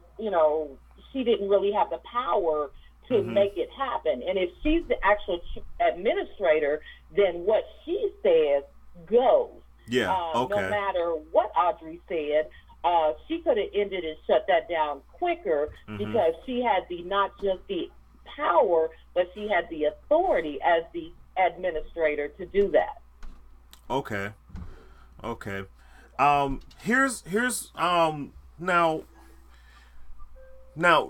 she didn't really have the power to make it happen. And if she's the actual administrator, then what she says goes. Yeah, okay. No matter what Audrey said, she could have ended and shut that down quicker because she had not just the power, but she had the authority as the administrator to do that. Okay. Here's now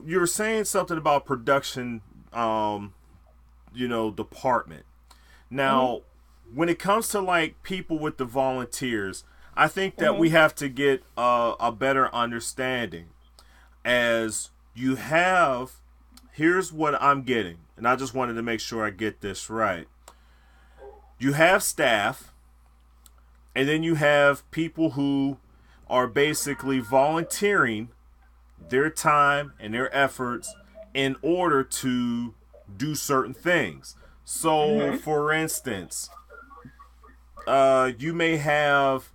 you're saying something about production, department. Now, when it comes to like people with the volunteers, I think that we have to get a better understanding. As you have, here's what I'm getting, and I just wanted to make sure I get this right. You have staff, and then you have people who are basically volunteering their time and their efforts in order to do certain things. So, for instance, you may have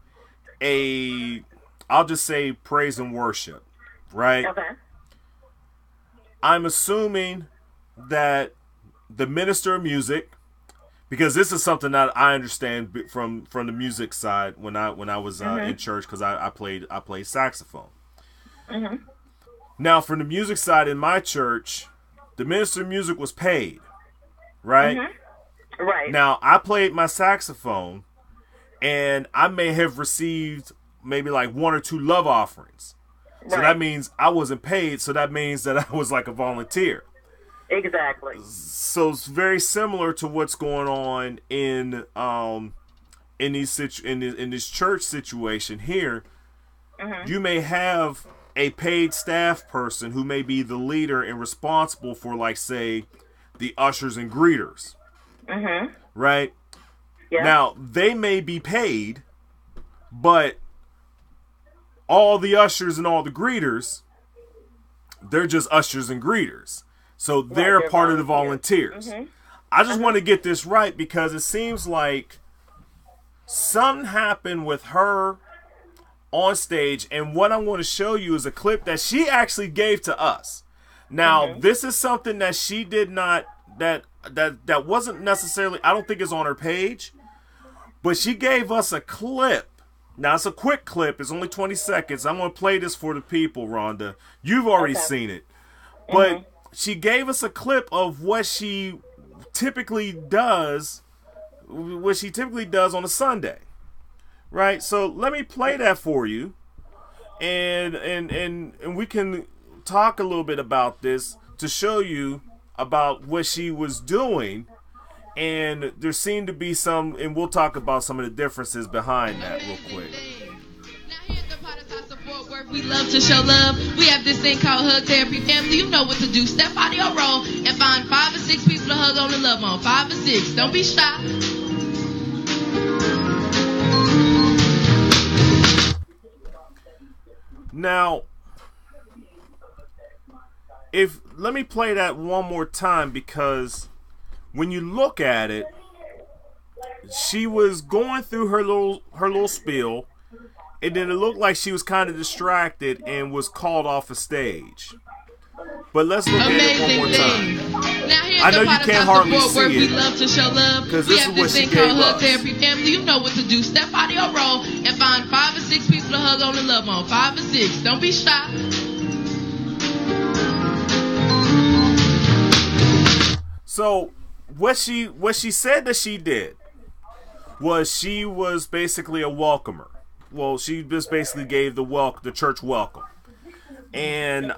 I'll just say praise and worship, right? Okay. I'm assuming that the minister of music, because this is something that I understand from the music side when I was in church, because I played saxophone. Now, from the music side in my church, the minister of music was paid, right? Right. Now, I played my saxophone, and I may have received maybe like one or two love offerings. So that means I wasn't paid, so that means that I was like a volunteer. Exactly. So it's very similar to what's going on in this church situation here. You may have a paid staff person who may be the leader and responsible for, like, say, the ushers and greeters. Right? Yeah. Now, they may be paid, but all the ushers and all the greeters, they're just ushers and greeters. So they're part of the volunteers. I just want to get this right, because it seems like something happened with her on stage, and what I'm going to show you is a clip that she actually gave to us. Now, this is something that she did not, that wasn't necessarily, I don't think it's on her page, but she gave us a clip. Now, it's a quick clip. It's only 20 seconds. I'm going to play this for the people, Rhonda. You've already seen it. But she gave us a clip of what she typically does on a Sunday. Right? So let me play that for you. And we can talk a little bit about this to show you about what she was doing. And there seemed to be some, and we'll talk about some of the differences behind that real quick. Now here's the Potter's House of Fort Worth We love to show love. We have this thing called Hug Therapy. Family, you know what to do. Step out of your role and find 5 or 6 people to hug on and love on. 5 or 6. Don't be shy. Now, let me play that one more time, because when you look at it, she was going through her little spiel, and then it looked like she was kind of distracted and was called off a stage. But let's look at it one more time. Now here's I know you can't hardly see where we it, love to show love. because We this have is what this she thing gave called Hug us. Therapy. Family, you know what to do. Step out of your role and find 5 or 6 people to hug on and love on. 5 or 6. Don't be shy. So what she said that she did was she was basically a welcomer. Well, she just basically gave the church welcome. And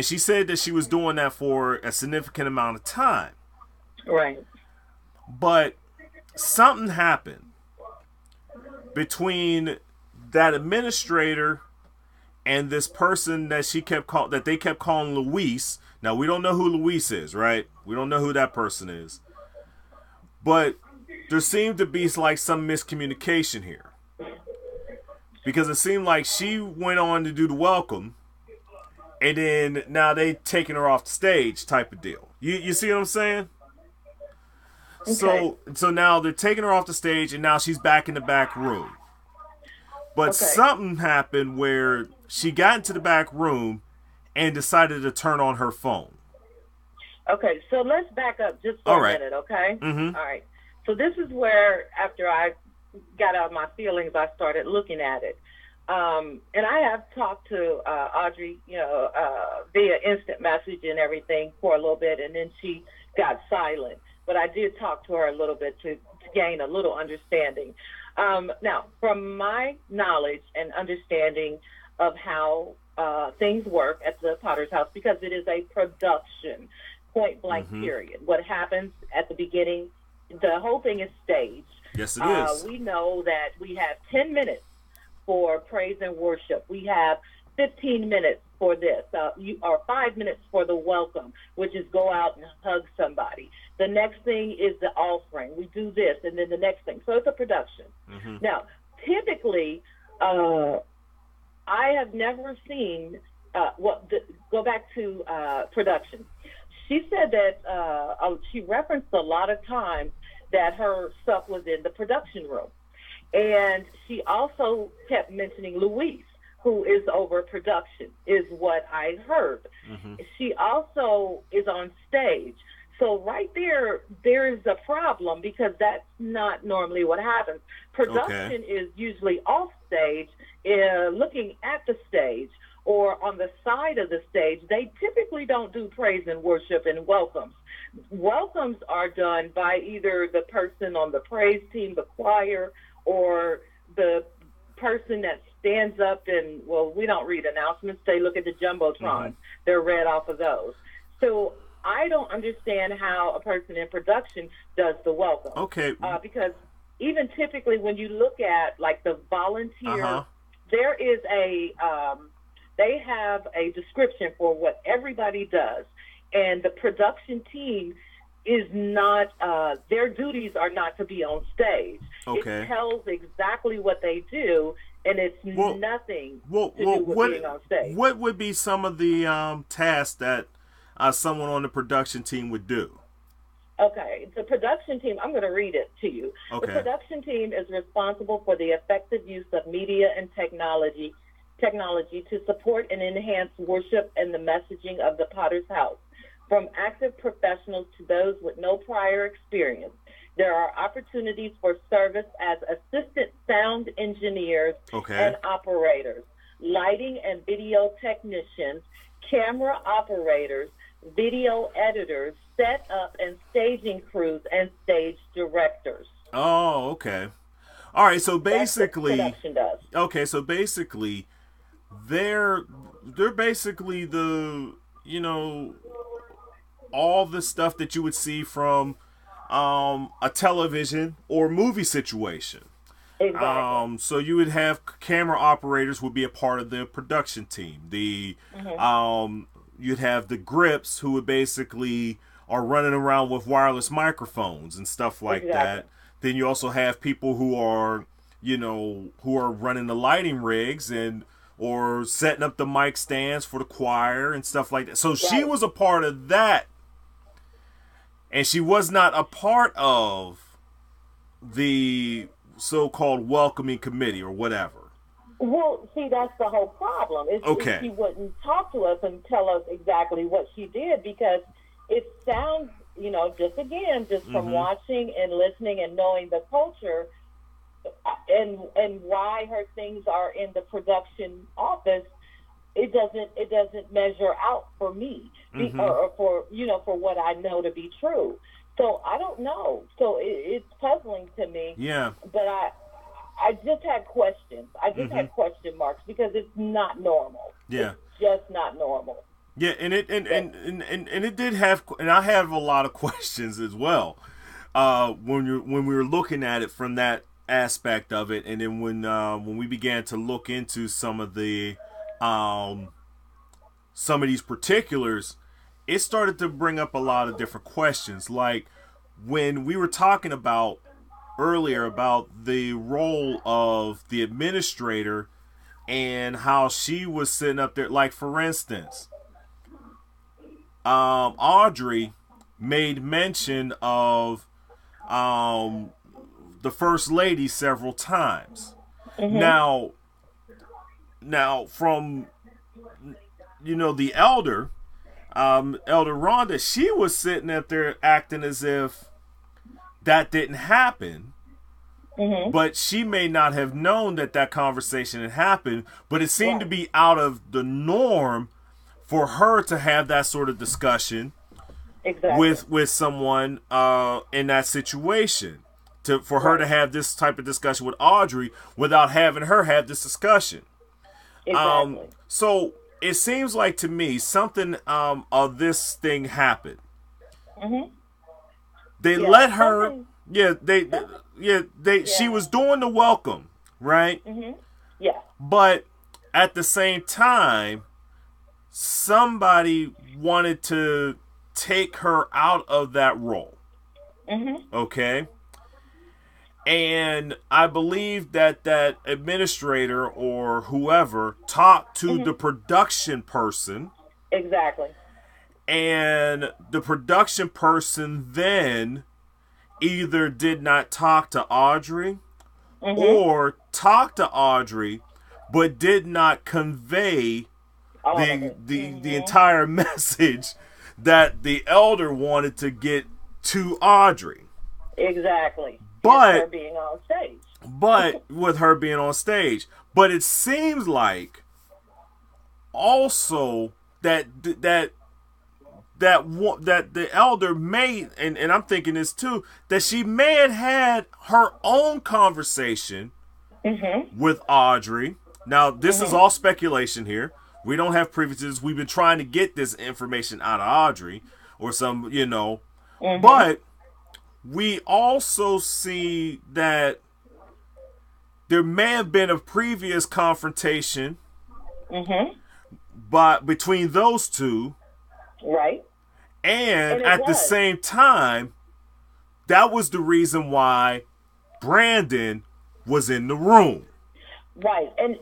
she said that she was doing that for a significant amount of time. Right. But something happened between that administrator and this person that they kept calling Luis. Now, we don't know who Luis is, right? We don't know who that person is. But there seemed to be like some miscommunication here, because it seemed like she went on to do the welcome, and then now they taking her off the stage type of deal. You see what I'm saying? Okay. So now they're taking her off the stage, and now she's back in the back room. But something happened where she got into the back room and decided to turn on her phone. Okay, so let's back up just for a minute, okay? Mm-hmm. All right. So this is where, after I got out of my feelings, I started looking at it. And I have talked to Audrey, via instant message and everything for a little bit, and then she got silent. But I did talk to her a little bit to gain a little understanding. Now, from my knowledge and understanding of how things work at the Potter's House, because it is a production, point blank, period. What happens at the beginning, the whole thing is staged. Yes, it is. We know that we have 10 minutes for praise and worship. We have 15 minutes for this, or 5 minutes for the welcome, which is go out and hug somebody. The next thing is the offering. We do this, and then the next thing. So it's a production. Now, typically, I have never seen go back to production. She said that she referenced a lot of times that her stuff was in the production room. And she also kept mentioning Luis, who is over production, is what I heard. She also is on stage. So right there's a problem, because that's not normally what happens. Production is usually off stage, looking at the stage or on the side of the stage. They typically don't do praise and worship and welcomes. Welcomes are done by either the person on the praise team, the choir, or the person that stands up and, well, we don't read announcements. They look at the Jumbotron. They're read off of those. So I don't understand how a person in production does the welcome. Okay. Because even typically when you look at, like, the volunteer, there is they have a description for what everybody does. And the production team is not, their duties are not to be on stage. It tells exactly what they do, and it's nothing to do with being on stage. What would be some of the tasks that someone on the production team would do? Okay, the production team, I'm going to read it to you. The production team is responsible for the effective use of media and technology to support and enhance worship and the messaging of the Potter's House. From active professionals to those with no prior experience, there are opportunities for service as assistant sound engineers and operators, lighting and video technicians, camera operators, video editors, set up and staging crews, and stage directors. Oh, okay. All right, so basically, that's what production does. Okay, so basically, they're basically the, all the stuff that you would see from a television or movie situation. Exactly. So you would have camera operators would be a part of the production team. You'd have the grips who would basically are running around with wireless microphones and stuff like Exactly. that. Then you also have people who are, who are running the lighting rigs and or setting up the mic stands for the choir and stuff like that. So she Right. was a part of that, and she was not a part of the so-called welcoming committee or whatever. Well, see, that's the whole problem. Is she wouldn't talk to us and tell us exactly what she did, because it sounds, just from watching and listening and knowing the culture and why her things are in the production office, it doesn't measure out for me, or for what I know to be true. So I don't know. So it's puzzling to me. Yeah. But I just had questions. I just had question marks, because it's not normal. Yeah. It's just not normal. Yeah, and it did have, and I have a lot of questions as well. When we were looking at it from that aspect of it, and then when we began to look into some of these particulars, it started to bring up a lot of different questions. Like when we were talking about earlier about the role of the administrator and how she was sitting up there. Like, for instance, Audrey made mention of the first lady several times. Now from the elder, Elder Rhonda, she was sitting up there acting as if that didn't happen. But she may not have known that conversation had happened, but it seemed to be out of the norm for her to have that sort of discussion with someone in that situation. For her to have this type of discussion with Audrey without having her have this discussion. Exactly. So it seems like to me something of this thing happened. They let her. She was doing the welcome, right? Yeah. But at the same time, somebody wanted to take her out of that role. Okay. And I believe that administrator or whoever talked to the production person. Exactly. And the production person then either did not talk to Audrey or talked to Audrey but did not convey the entire message that the elder wanted to get to Audrey. Exactly. But with her being on stage. But it seems like also that the elder may, and I'm thinking this too, that she may have had her own conversation with Audrey. Now, this is all speculation here. We don't have privileges. We've been trying to get this information out of Audrey or some, but we also see that there may have been a previous confrontation between those two. Right. And at the same time, that was the reason why Brandon was in the room. Right. And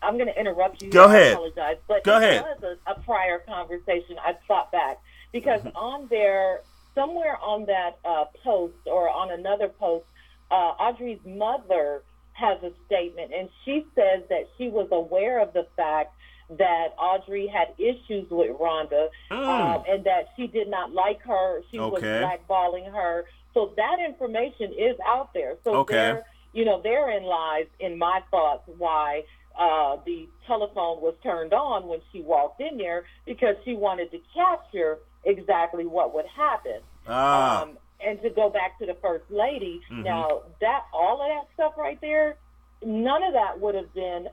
I'm going to interrupt you. Go ahead. I apologize. But Go ahead. It was a prior conversation. I thought back. Because on there, somewhere on that post or on another post, Audrey's mother has a statement, and she says that she was aware of the fact that Audrey had issues with Rhonda, and that she did not like her. She was blackballing her. So that information is out there. So therein lies, in my thoughts, why the telephone was turned on when she walked in there, because she wanted to capture exactly what would happen. And to go back to the first lady, now that all of that stuff right there, none of that would have been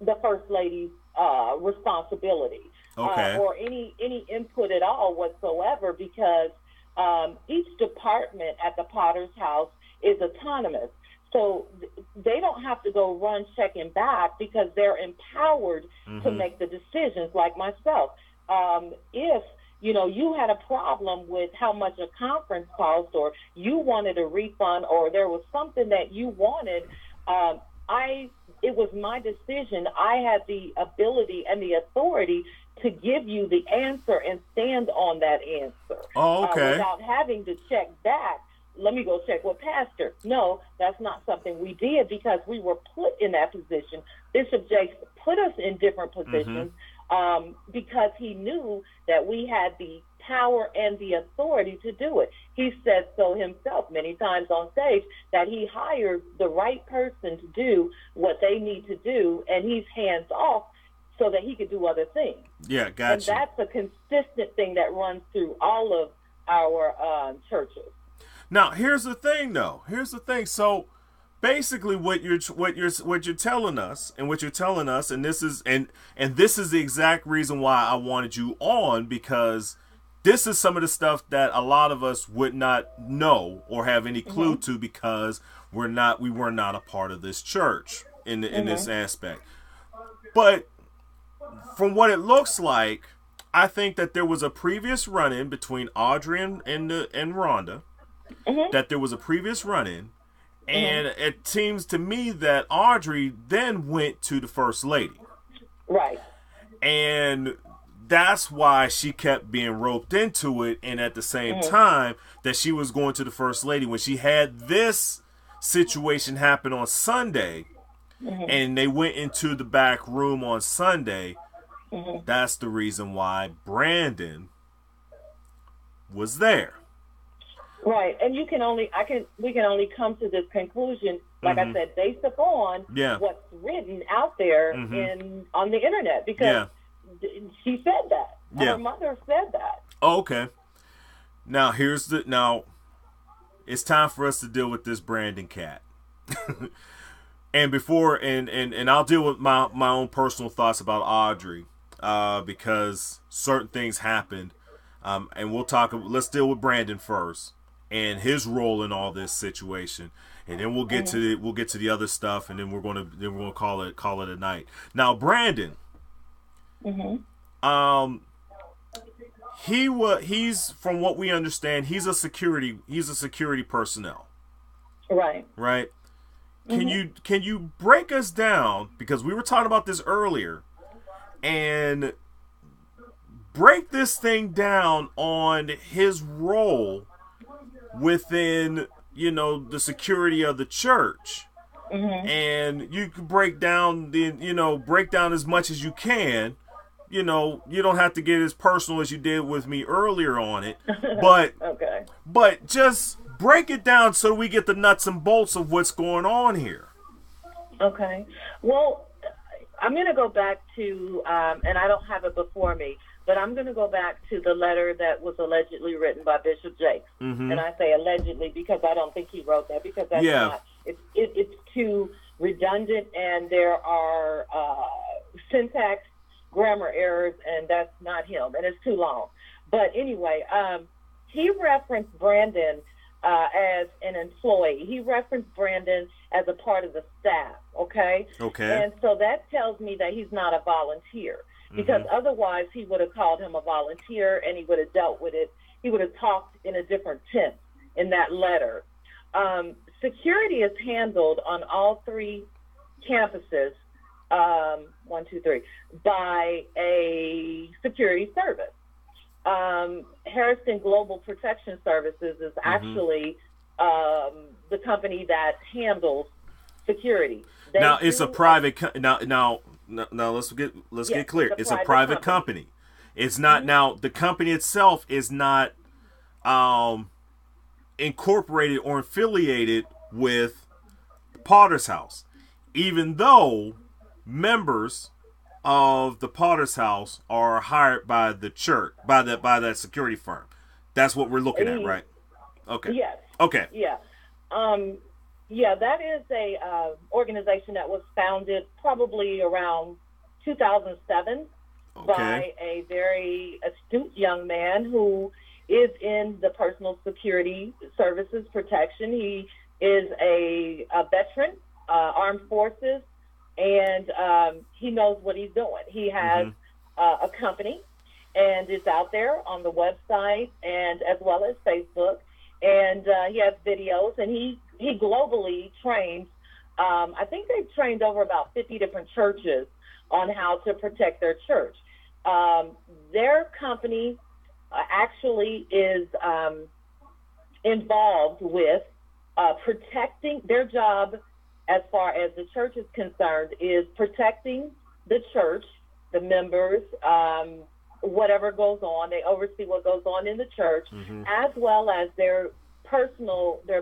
the first lady's responsibility, or any input at all whatsoever, because each department at the Potter's house is autonomous. So they don't have to go run checking back because they're empowered to make the decisions, like myself. If, you had a problem with how much a conference cost, or you wanted a refund, or there was something that you wanted, it was my decision. I had the ability and the authority to give you the answer and stand on that answer. Oh, okay. Without having to check back. Let me go check with Pastor. No, that's not something we did because we were put in that position. Bishop Jakes put us in different positions because he knew that we had the power and the authority to do it. He said so himself many times on stage that he hired the right person to do what they need to do, and he's hands off so that he could do other things. Yeah, gotcha. And that's a consistent thing that runs through all of our churches. Now, here's the thing, though. So, basically, what you're telling us, and this is the exact reason why I wanted you on, because this is some of the stuff that a lot of us would not know or have any clue to, because we were not a part of this church in this aspect. But from what it looks like, I think that there was a previous run-in between Audrey and Rhonda. That there was a previous run-in, and it seems to me that Audrey then went to the First Lady. Right. And that's why she kept being roped into it, and at the same time that she was going to the First Lady, when she had this situation happen on Sunday, and they went into the back room on Sunday, that's the reason why Brandon was there. Right, and we can only come to this conclusion, like I said, based upon what's written out there on the internet, because she said that. Her mother said that. Oh, okay. Now it's time for us to deal with this Brandon cat. And before and I'll deal with my own personal thoughts about Audrey, because certain things happened, and let's deal with Brandon first and his role in all this situation, and then we'll get to the other stuff, and then we're gonna call it a night. Now, Brandon, he's, from what we understand, he's a security personnel. Right. Can you break us down, because we were talking about this earlier, and break this thing down on his role within, the security of the church. And you can break down as much as you can. You don't have to get as personal as you did with me earlier on it, but okay. But just break it down so we get the nuts and bolts of what's going on here. Okay. Well, I'm going to go back to, and I don't have it before me, but I'm going to go back to the letter that was allegedly written by Bishop Jakes. And I say allegedly because I don't think he wrote that, because that's not, it's too redundant, and there are syntax, grammar errors, and that's not him, and it's too long. But anyway, he referenced Brandon as an employee. He referenced Brandon as a part of the staff, okay? And so that tells me that he's not a volunteer, because otherwise he would have called him a volunteer, and he would have dealt with it. He would have talked in a different tense in that letter. Security is handled on all three campuses, 1, 2, 3, by a security service. Harrison Global Protection Services is actually the company that handles security. Now it's a private. Now let's get clear. It's a private company. It's not now. The company itself is not incorporated or affiliated with Potter's House, even though members of the Potter's House are hired by the church, by that security firm. That's what we're looking at, right? Okay. Yes. Okay. Yeah. That is a organization that was founded probably around 2007 by a very astute young man who is in the personal security services protection. He is a veteran, armed forces, and he knows what he's doing. He has a company, and it's out there on the website and as well as Facebook. And he has videos, and he globally trains. I think they've trained over about 50 different churches on how to protect their church. Their company actually is involved with protecting. Their job, as far as the church is concerned, is protecting the church, the members, whatever goes on. They oversee what goes on in the church, as well as their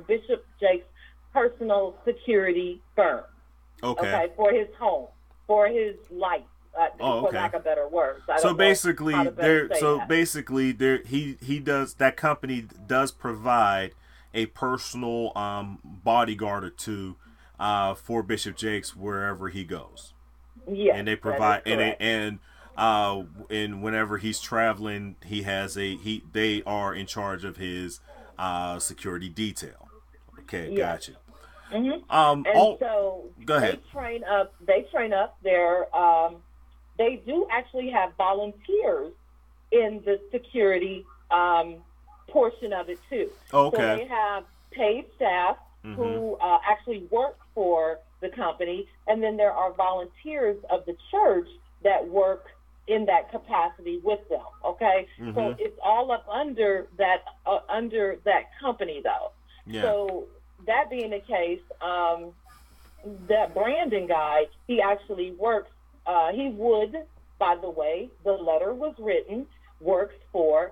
Bishop Jake's personal security firm. Okay, for his home, for his life. For lack of better words. So basically, he does, that company does provide a personal bodyguard or two for Bishop Jakes wherever he goes. Yeah, and they provide and whenever he's traveling, they are in charge of his security detail. Okay, gotcha. So go ahead. They train up their. They do actually have volunteers in the security portion of it too. Okay. So they have paid staff who actually work for the company, and then there are volunteers of the church that work in that capacity with them. Okay, so it's all up under that company though. Yeah. So that being the case, that Brandon guy, he actually works. He would, by the way, the letter was written, works for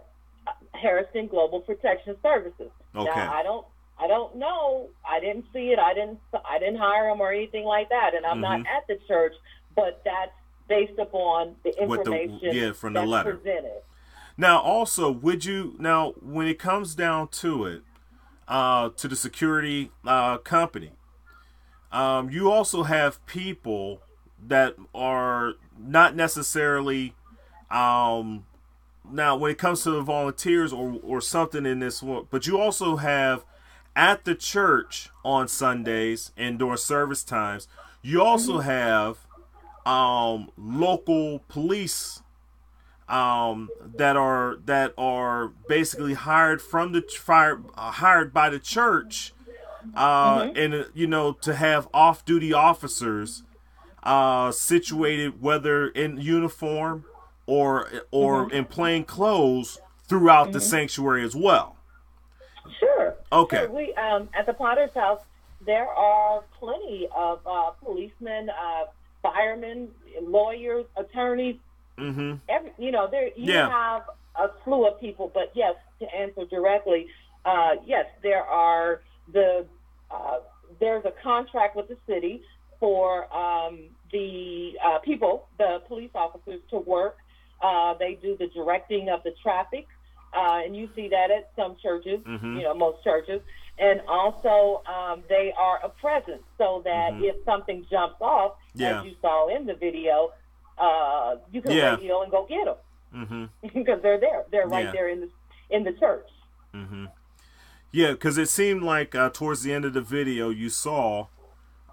Harrison Global Protection Services. Okay. Now, I don't know. I didn't see it. I didn't hire him or anything like that, and I'm not at the church. But that's based upon the information from the letter presented. Now, also, when it comes down to it, to the security company, you also have people that are not necessarily now when it comes to the volunteers or something in this one, but you also have at the church on Sundays and during service times, you also have local police that are basically hired by the church and to have off-duty officers situated, whether in uniform or in plain clothes, throughout the sanctuary as well. Sure. Okay. So we at the Potter's House, there are plenty of policemen, firemen, lawyers, attorneys. You have a slew of people. But yes, to answer directly, yes, there's a contract with the city for the police officers to work. They do the directing of the traffic, and you see that at some churches, most churches. And also, they are a presence so that if something jumps off, as you saw in the video, you can radio and go get them because they're there. They're right there in the church. Yeah, because it seemed like towards the end of the video, you saw.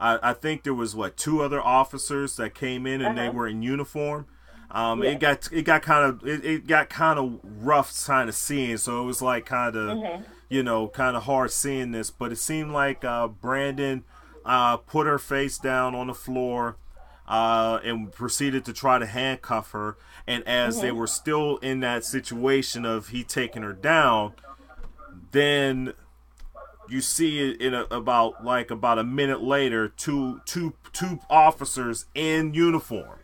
I think there was 2 other officers that came in and they were in uniform. It got kind of rough kind of seeing, so it was like kind of hard seeing this. But it seemed like Brandon put her face down on the floor and proceeded to try to handcuff her. And as they were still in that situation of he taking her down, then you see it in about a minute later, two officers in uniform.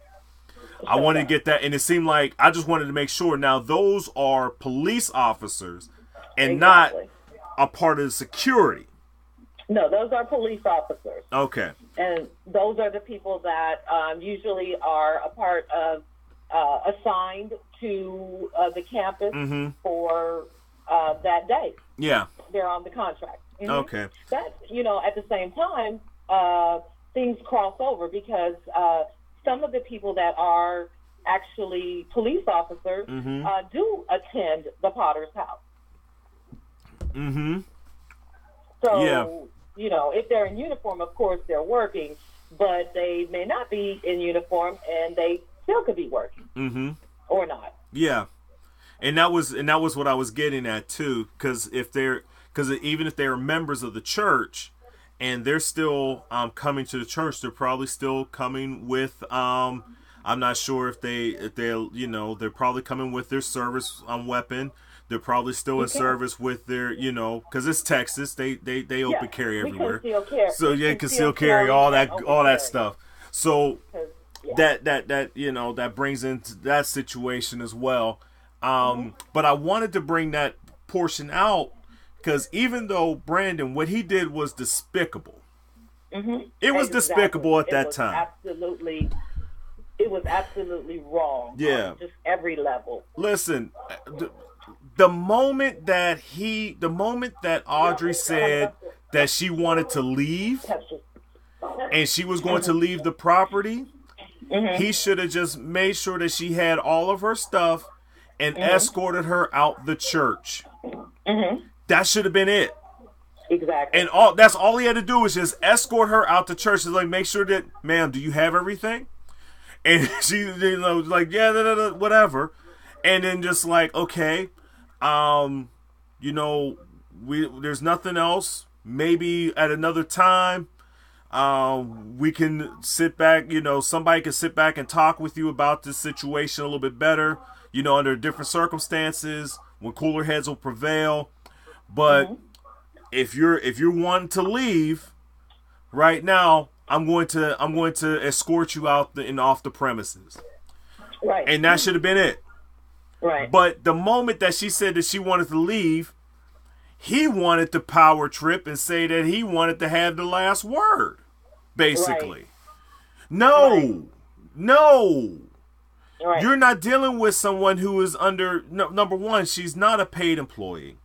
I wanted to get that, and it seemed like I just wanted to make sure. Now, those are police officers and not a part of the security. No, those are police officers. Okay. And those are the people that usually are a part of, assigned to the campus for that day. Yeah. They're on the contract. Okay. That's, at the same time, things cross over because some of the people that are actually police officers do attend the Potter's House. So if they're in uniform, of course they're working, but they may not be in uniform and they still could be working or not. Yeah. And that was what I was getting at too, because even if they're members of the church and they're still coming to the church, they're probably still coming with I'm not sure if they're probably coming with their service weapon. They're probably still in service with their, because it's Texas. They open carry everywhere. So yeah, conceal carry, all that stuff. So that brings into that situation as well. But I wanted to bring that portion out because even though Brandon, what he did was despicable. It was despicable at that time. It was absolutely wrong. Yeah. On just every level. Listen, the moment that Audrey said that she wanted to leave and she was going to leave the property, he should have just made sure that she had all of her stuff and escorted her out the church. That should have been it. Exactly. And that's all he had to do was just escort her out the church. Is like, make sure that, ma'am, do you have everything? And she, was like, yeah, whatever. And then just like, okay, there's nothing else. Maybe at another time, we can sit back. Somebody can sit back and talk with you about this situation a little bit better. Under different circumstances, when cooler heads will prevail. But if you're wanting to leave right now, I'm going to escort you out and off the premises. Right. And that should have been it. Right. But the moment that she said that she wanted to leave, he wanted to power trip and say that he wanted to have the last word, basically. Right. No. Right. You're not dealing with someone who is under, number one, she's not a paid employee.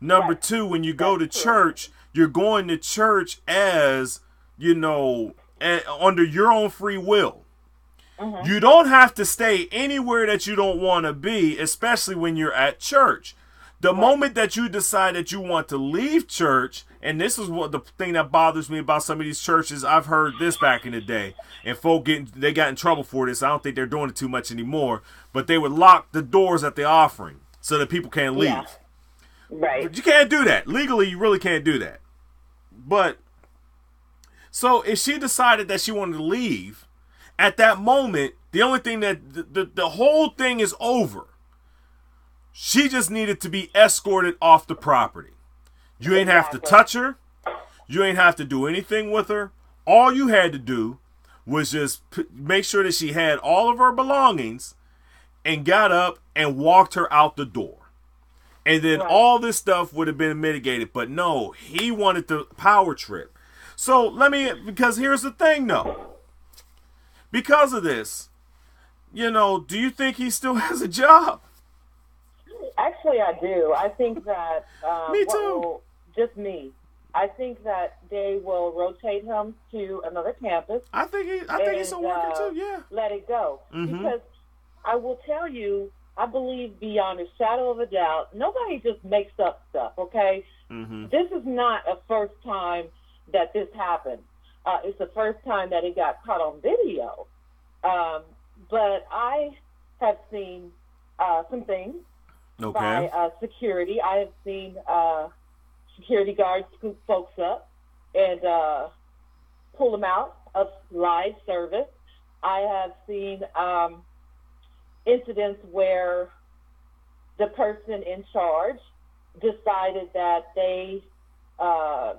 Number two, when you go to church, you're going to church as, under your own free will. You don't have to stay anywhere that you don't want to be, especially when you're at church. The moment that you decide that you want to leave church, and this is what the thing that bothers me about some of these churches, I've heard this back in the day, and folk they got in trouble for this. I don't think they're doing it too much anymore, but they would lock the doors at the offering so that people can't leave. Yeah. Right. But you can't do that. Legally, you really can't do that. But, so if she decided that she wanted to leave, at that moment, the only thing that, the whole thing is over. She just needed to be escorted off the property. You ain't have to touch her. You ain't have to do anything with her. All you had to do was just make sure that she had all of her belongings and got up and walked her out the door. And then all this stuff would have been mitigated. But no, he wanted the power trip. So because here's the thing though. Because of this, do you think he still has a job? Actually, I do. I think that... me too. Just me. I think that they will rotate him to another campus. I think he's still working too, yeah. Let it go. Because I will tell you, I believe beyond a shadow of a doubt, nobody just makes up stuff, okay? This is not a first time that this happened. It's the first time that it got caught on video. But I have seen some things by security. I have seen security guards scoop folks up and pull them out of live service. I have seen incidents where the person in charge decided that they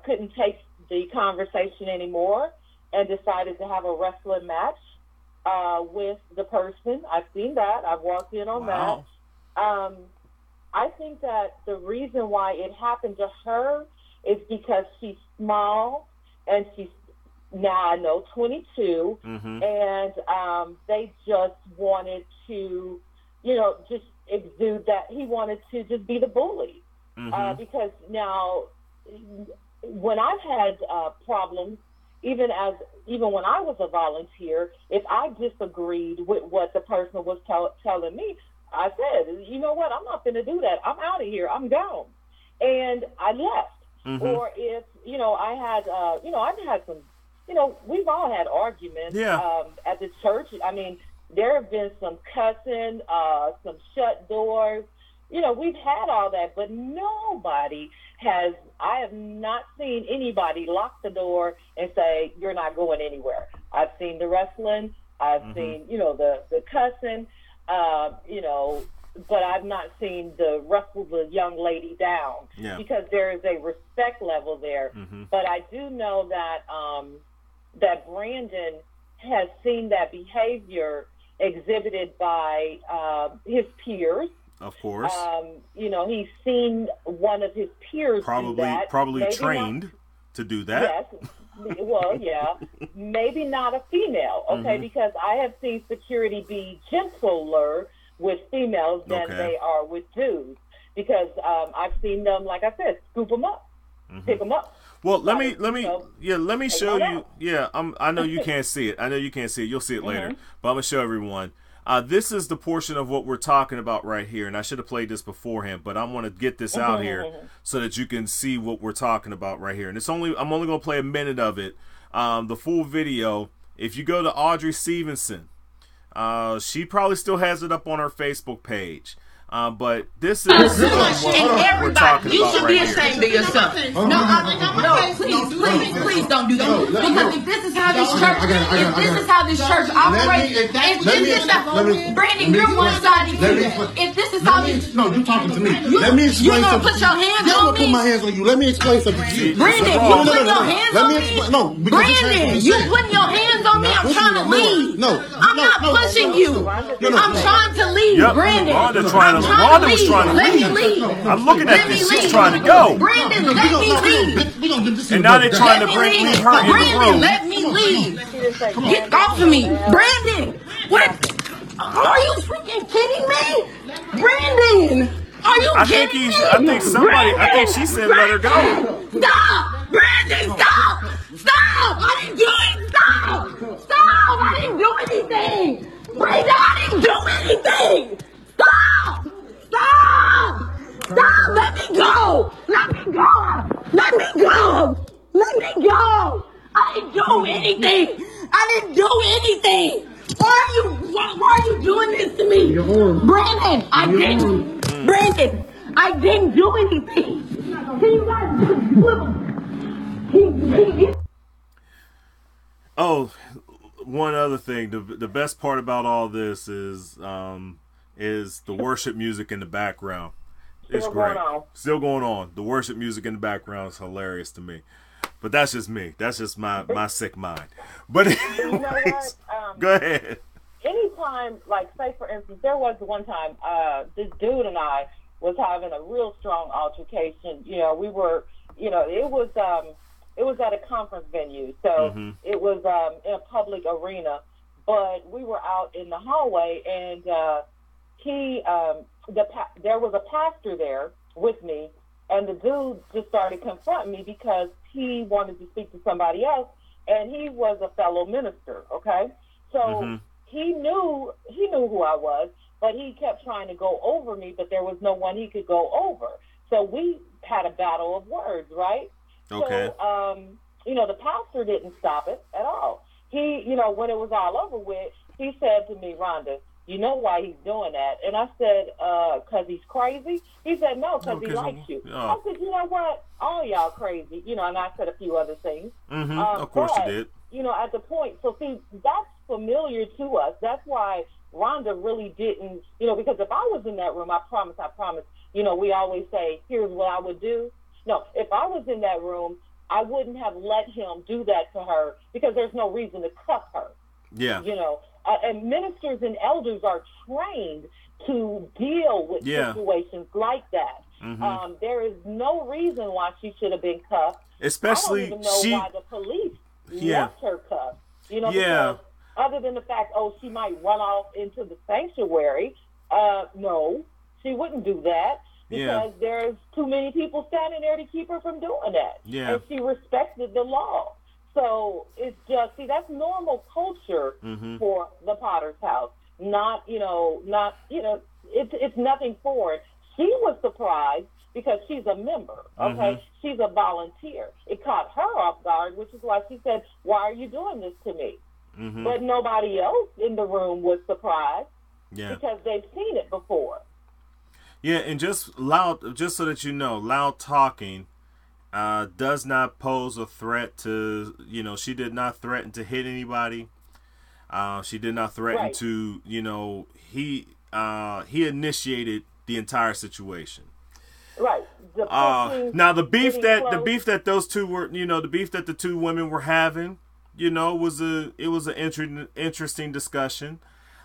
couldn't take the conversation anymore and decided to have a wrestling match with the person. I've seen that. I've walked in on that. I think that the reason why it happened to her is because she's small and she's now, I know, 22, and they just wanted to, just exude that he wanted to just be the bully. Because now, when I've had problems, even when I was a volunteer, if I disagreed with what the person was telling me, I said, you know what, I'm not going to do that. I'm out of here. I'm gone. And I left. or if, I had, I've had some, we've all had arguments at the church. I mean, there have been some cussing, some shut doors. We've had all that, but I have not seen anybody lock the door and say, you're not going anywhere. I've seen the wrestling. I've seen, the cussing, but I've not seen the wrestle the young lady down because there is a respect level there. But I do know that, that Brandon has seen that behavior exhibited by his peers. Of course. He's seen one of his peers do that. Probably trained to do that. Yes. Well, yeah. Maybe not a female, okay? Because I have seen security be gentler with females than they are with dudes. Because I've seen them, like I said, scoop them up, pick them up. Well, let me show you. Yeah, I know you can't see it. You'll see it later. But I'm gonna show everyone. This is the portion of what we're talking about right here, and I should have played this beforehand, but I'm going to get this out here so that you can see what we're talking about right here. And I'm only going to play a minute of it. The full video, if you go to Audrey Stevenson, she probably still has it up on her Facebook page. But this is what we're talking you about should right be here. ashamed of yourself. No, please don't do that. Because if this is how this church operates, Brandon, you're one-sided here. If this is how this... No, you're talking to me. Let me explain something. You gonna put your hands on me? Put my hands on you. Let me explain something to you. Brandon, you putting your hands on me? No, Brandon, you putting your hands on me? I'm trying to leave. I'm not pushing you. I'm trying to leave, Brandon. Rhonda was trying to leave. leave. I'm looking at this. She's trying to go. Brandon, let me leave. And now they're trying to bring her in the room. Brandon, let me leave. Get off of me. Brandon, what? Are you freaking kidding me? Brandon, are you kidding me? I think she said let her go. Stop! Brandon, stop! Stop! I didn't do it! Stop! Stop! I didn't do anything! Brandon, I didn't do anything! Stop! Stop! Stop! Let me go! Let me go! Let me go! Let me go! I didn't do anything! I didn't do anything! Why are you doing this to me? Brandon, I didn't. Brandon, I didn't do anything. Can you guys... Oh, one other thing. The best part about all this is the worship music in the background. It's great. Still going on. The worship music in the background is hilarious to me. But that's just me. That's just my sick mind. But anyways, go ahead. Anytime, like, say, for instance, there was one time this dude and I was having a real strong altercation. We were, it was at a conference venue. So it was in a public arena. But we were out in the hallway, and there was a pastor there with me, and the dude just started confronting me because he wanted to speak to somebody else, and he was a fellow minister, okay? So he knew who I was, but he kept trying to go over me, but there was no one he could go over. So we had a battle of words, right? Okay. So, the pastor didn't stop it at all. He, when it was all over with, he said to me, Rhonda, you know why he's doing that? And I said, because he's crazy? He said, no, because he likes you. I said, you know what? All y'all crazy. And I said a few other things. Of course you did. At the point, so see, that's familiar to us. That's why Rhonda really didn't, because if I was in that room, I promise, we always say, here's what I would do. No, if I was in that room, I wouldn't have let him do that to her because there's no reason to cuff her. Yeah. And ministers and elders are trained to deal with situations like that. There is no reason why she should have been cuffed. Especially I don't even know why the police left her cuffed. Because other than the fact, she might run off into the sanctuary. No, she wouldn't do that because there's too many people standing there to keep her from doing that. Yeah. And she respected the law. So it's just, that's normal culture for the Potter's house. It's nothing foreign. She was surprised because she's a member, okay? She's a volunteer. It caught her off guard, which is why she said, why are you doing this to me? But nobody else in the room was surprised because they've seen it before. Yeah, and just so that you know, loud talking does not pose a threat to, you know, she did not threaten to hit anybody. She did not threaten to, you know, he initiated the entire situation. Right. Now the beef that those two were, you know, the beef that the two women were having, you know, was an interesting discussion.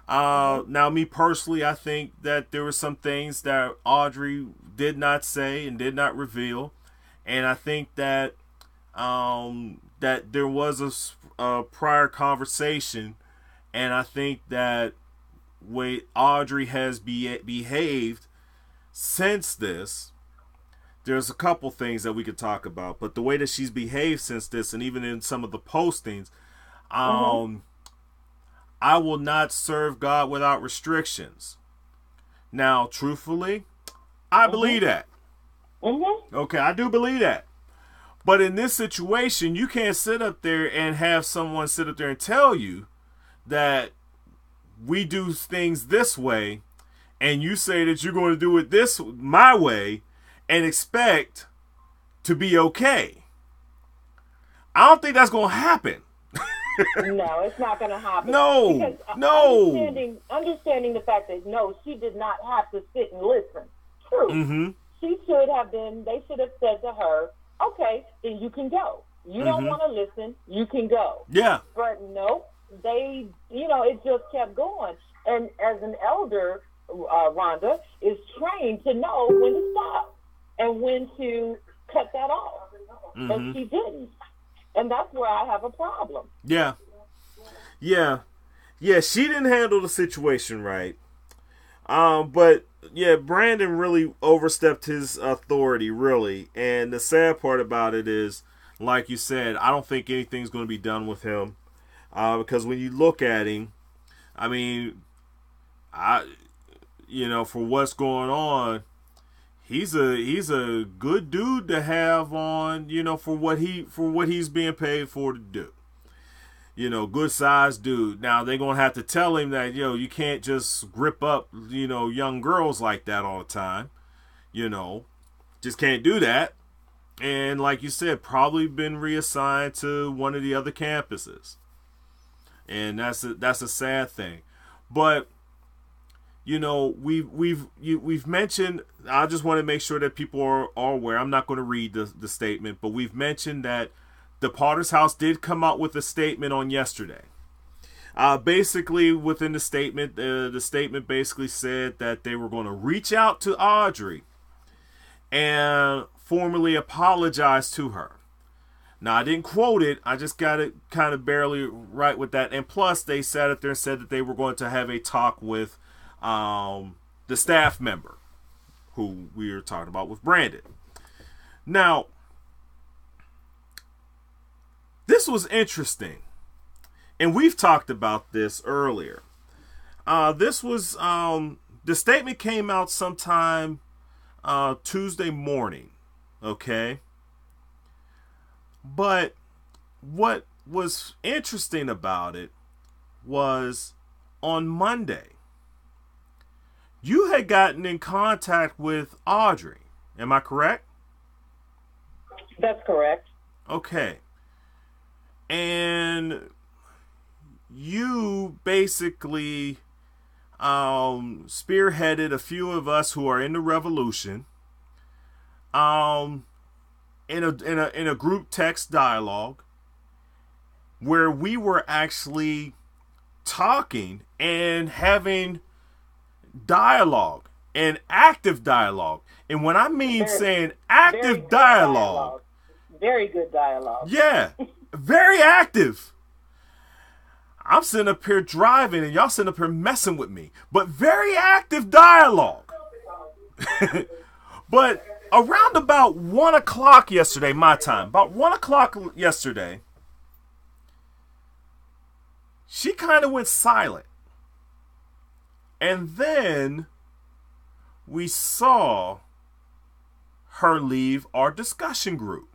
Now me personally, I think that there were some things that Audrey did not say and did not reveal, and I think that that there was a prior conversation, and I think that way Audrey has behaved since this, there's a couple things that we could talk about, but the way that she's behaved since this, and even in some of the postings, I will not serve God without restrictions. Now, truthfully, I believe that. Okay, I do believe that. But in this situation, you can't sit up there and have someone sit up there and tell you that we do things this way, and you say that you're going to do it this my way and expect to be okay. I don't think that's going to happen. No, it's not going to happen. No. Understanding the fact that, no, she did not have to sit and listen. True. She should have been, they should have said to her, okay, then you can go. You don't want to listen, you can go. Yeah. But no, they, you know, it just kept going. And as an elder, Rhonda is trained to know when to stop and when to cut that off. But she didn't. And that's where I have a problem. Yeah, she didn't handle the situation right. But yeah, Brandon really overstepped his authority, really. And the sad part about it is, like you said, I don't think anything's going to be done with him. Because when you look at him, I mean, for what's going on, he's a good dude to have on, for what he's being paid for to do. Good sized dude. Now they're gonna have to tell him that, you can't just grip up, young girls like that all the time. Just can't do that. And like you said, probably been reassigned to one of the other campuses. And that's a sad thing. But we've mentioned, I just want to make sure that people are aware. I'm not going to read the statement, but we've mentioned that the Potter's House did come out with a statement on yesterday. Basically, within the statement basically said that they were going to reach out to Audrey and formally apologize to her. Now, I didn't quote it. I just got it kind of barely right with that. And plus, they sat up there and said that they were going to have a talk with the staff member who we were talking about with Brandon. Now, this was interesting, and we've talked about this earlier. This was the statement came out sometime Tuesday morning, okay? But what was interesting about it was on Monday, you had gotten in contact with Audrey. Am I correct? That's correct. Okay. And you basically spearheaded a few of us who are in the revolution in a group text dialogue where we were actually talking and having dialogue and active dialogue. And when I mean saying active dialogue, very good dialogue. Yeah, very active. I'm sitting up here driving and y'all sitting up here messing with me, but very active dialogue. But around about 1 o'clock yesterday, my time, about 1 o'clock yesterday, she kind of went silent. And then we saw her leave our discussion group.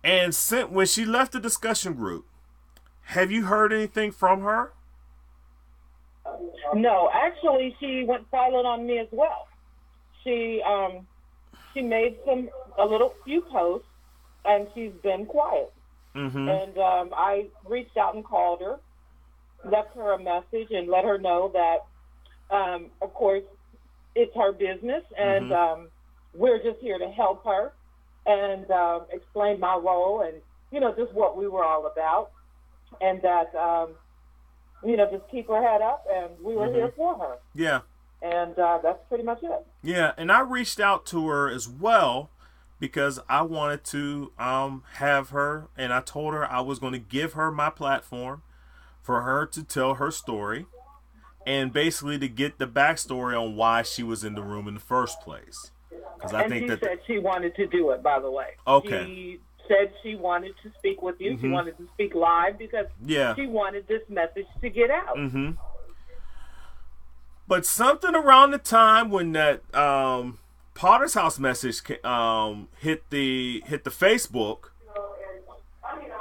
And when she left the discussion group, have you heard anything from her? No, actually, she went silent on me as well. She made a few posts, and she's been quiet. Mm-hmm. And I reached out and called her, left her a message, and let her know that, of course, it's her business, and we're just here to help her and explain my role and, just what we were all about, and that, just keep her head up, and we were here for her. Yeah. And that's pretty much it. Yeah, and I reached out to her as well because I wanted to have her, and I told her I was going to give her my platform for her to tell her story and basically to get the backstory on why she was in the room in the first place. Because I think she said she wanted to do it, by the way. Okay. She said she wanted to speak with you. She wanted to speak live because she wanted this message to get out. Mm-hmm. But something around the time when that Potter's House message hit the Facebook,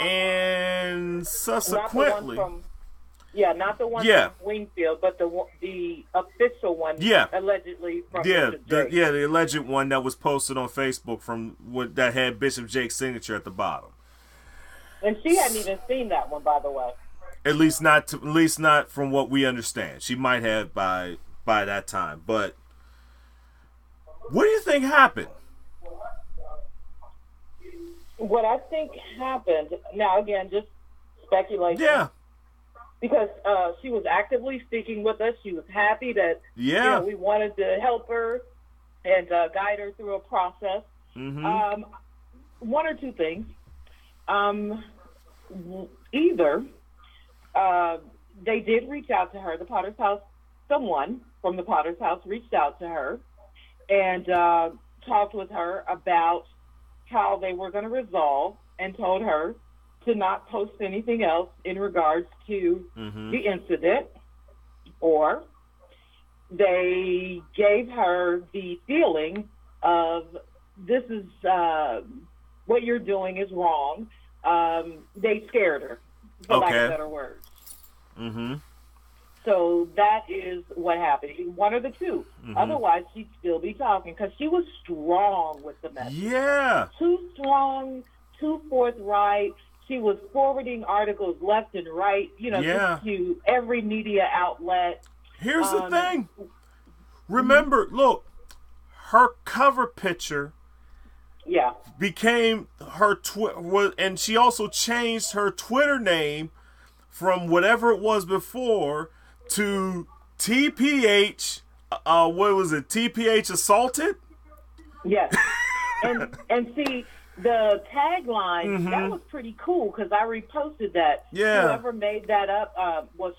and subsequently, not the one from Wingfield, but the official one, allegedly from Bishop Jake. The alleged one that was posted on Facebook that had Bishop Jake's signature at the bottom. And she hadn't even seen that one, by the way. At least not from what we understand. She might have by that time. But what do you think happened? What I think happened, now again, just speculation. Yeah. Because she was actively speaking with us. She was happy that we wanted to help her and guide her through a process. Mm-hmm. One or two things. Either they did reach out to her, the Potter's House, someone from the Potter's House reached out to her and talked with her about how they were going to resolve and told her to not post anything else in regards to the incident, or they gave her the feeling of this is what you're doing is wrong. They scared her, for lack of better words. Mm-hmm. So that is what happened. One of the two. Mm-hmm. Otherwise, she'd still be talking because she was strong with the message. Yeah. Too strong, too forthright. She was forwarding articles left and right, just to every media outlet. Here's the thing. Remember, look, her cover picture became her and she also changed her Twitter name from whatever it was before to TPH, what was it, TPH assaulted? Yes. and see, the tagline, that was pretty cool because I reposted that. Yeah. Whoever made that up,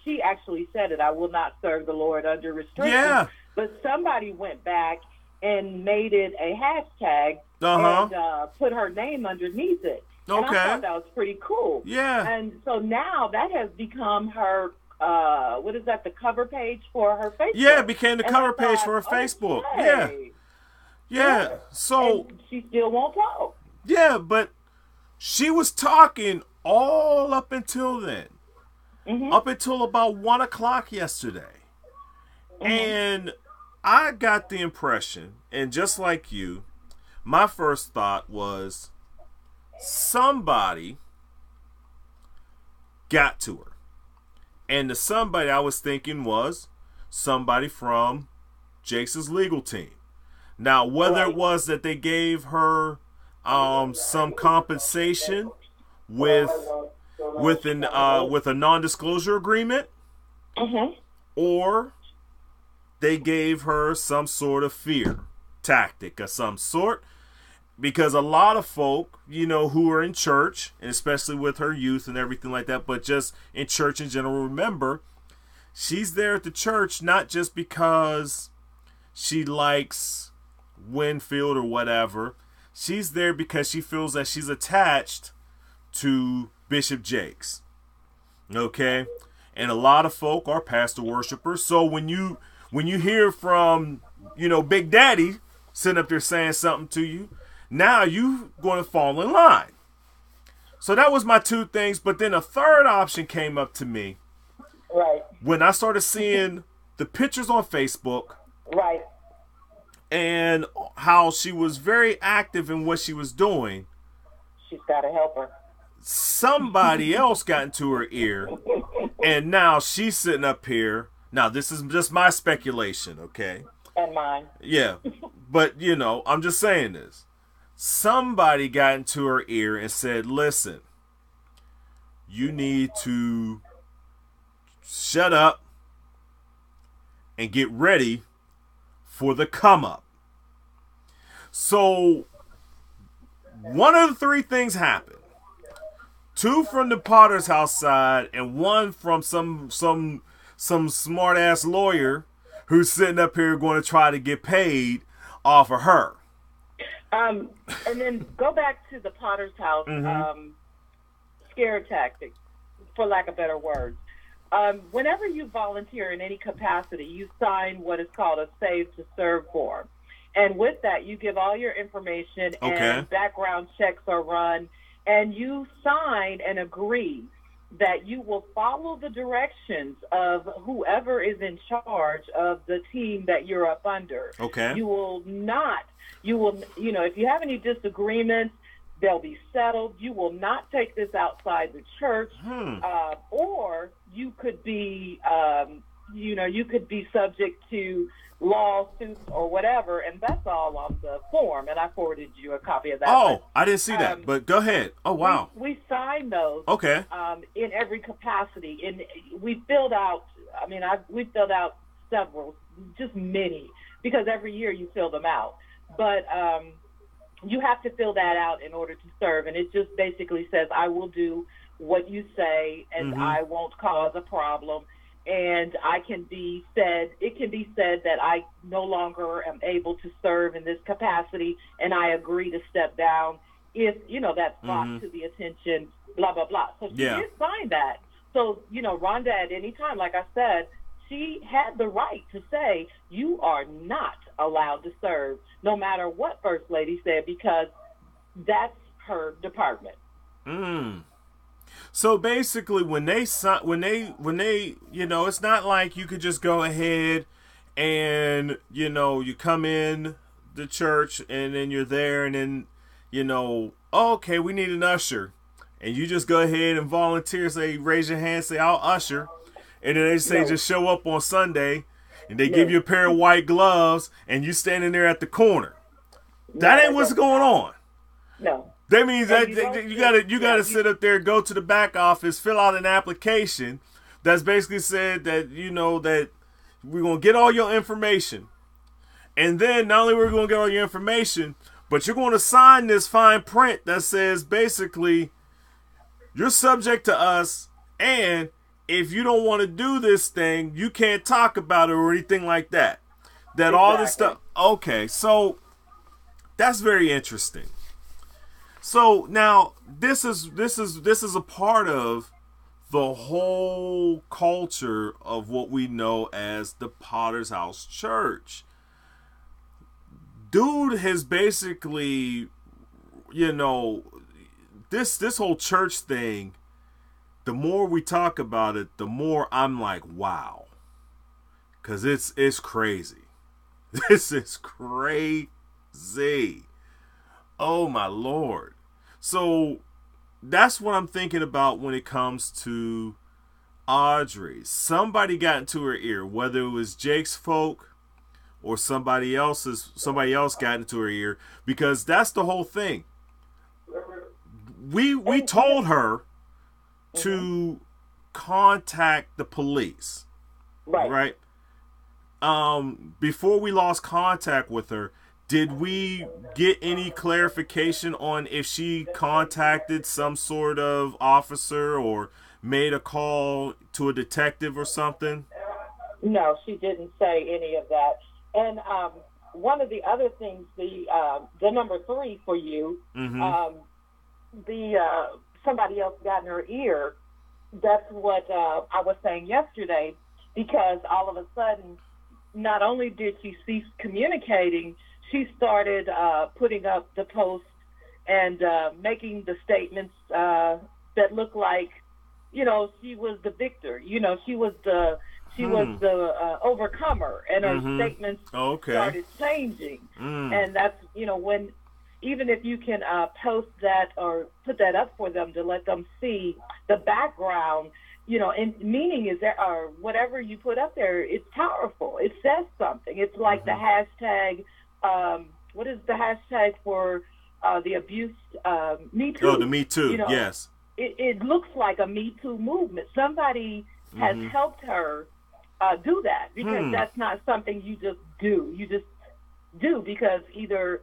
she actually said it, I will not serve the Lord under restriction. Yeah. But somebody went back and made it a hashtag and put her name underneath it. And I thought that was pretty cool. Yeah. And so now that has become her, what is that, the cover page for her Facebook? Yeah, it became the cover page for her Facebook. Yeah. So and she still won't talk. Yeah, but she was talking all up until then. Up until about 1 o'clock yesterday. And I got the impression, and just like you, my first thought was somebody got to her. And the somebody I was thinking was somebody from Jake's legal team. Now, whether it was that they gave her some compensation with a non-disclosure agreement, or they gave her some sort of fear tactic of some sort, because a lot of folk, who are in church, and especially with her youth and everything like that, but just in church in general, remember, she's there at the church not just because she likes Winfield or whatever. She's there because she feels that she's attached to Bishop Jakes. And a lot of folk are pastor worshipers. So when you hear from, Big Daddy sitting up there saying something to you, now you going to fall in line. So that was my two things. But then a third option came up to me. Right. When I started seeing the pictures on Facebook. Right. And how she was very active in what she was doing. She's got to help her. Somebody else got into her ear. And now she's sitting up here. Now, this is just my speculation, okay? And mine. Yeah. But, I'm just saying this. Somebody got into her ear and said, listen, you need to shut up and get ready for the come up. So, one of the three things happened. 2 from the Potter's house side and 1 from some smart ass lawyer who's sitting up here going to try to get paid off of her. And then go back to the Potter's house scare tactic, for lack of better words. Whenever you volunteer in any capacity, you sign what is called a Save to Serve form. And with that, you give all your information and background checks are run, and you sign and agree that you will follow the directions of whoever is in charge of the team that you're up under. Okay. You will, if you have any disagreements, they'll be settled. You will not take this outside the church, or you could be, you could be subject to lawsuits or whatever, and that's all on the form. And I forwarded you a copy of that. Oh, I didn't see that, but go ahead. Oh, wow. We signed those. Okay. In every capacity, and we filled out. We filled out several, just many, because every year you fill them out. But you have to fill that out in order to serve, and it just basically says, I will do what you say, and I won't cause a problem. And it can be said that I no longer am able to serve in this capacity, and I agree to step down if, that's brought to the attention, blah, blah, blah. So she did sign that. So, Rhonda, at any time, like I said, she had the right to say, you are not allowed to serve, no matter what First Lady said, because that's her department. So basically, when they, it's not like you could just go ahead and, you come in the church and then you're there and then, okay, we need an usher. And you just go ahead and volunteer, say, raise your hand, say, I'll usher. And then they say, just show up on Sunday and they give you a pair of white gloves and you standing there at the corner. That ain't what's going on. No. That means that you gotta sit up there, go to the back office, fill out an application that's basically said that that we're gonna get all your information, and then not only we're gonna get all your information, but you're gonna sign this fine print that says basically you're subject to us, and if you don't want to do this thing, you can't talk about it or anything like that. That all this stuff. Okay, so that's very interesting. So now this is a part of the whole culture of what we know as the Potter's House Church. Dude has basically, this whole church thing, the more we talk about it, the more I'm like, wow. 'Cause it's crazy. This is crazy. Oh my Lord. So that's what I'm thinking about when it comes to Audrey. Somebody got into her ear, whether it was Jake's folk or somebody else got into her ear, because that's the whole thing. We told her to contact the police. Right? Before we lost contact with her, did we get any clarification on if she contacted some sort of officer or made a call to a detective or something? No, she didn't say any of that. And one of the other things, the number 3 for you, somebody else got in her ear. That's what I was saying yesterday, because all of a sudden not only did she cease communicating, she started putting up the posts and making the statements that looked like, she was the victor. She was the overcomer, and her statements started changing. And that's when, even if you can post that or put that up for them to let them see the background, and meaning is that, or whatever you put up there, it's powerful. It says something. It's like the hashtag. What is the hashtag for the abuse? Me Too. Oh, the Me Too. Yes. It looks like a Me Too movement. Somebody has helped her do that, because that's not something you just do. You just do because either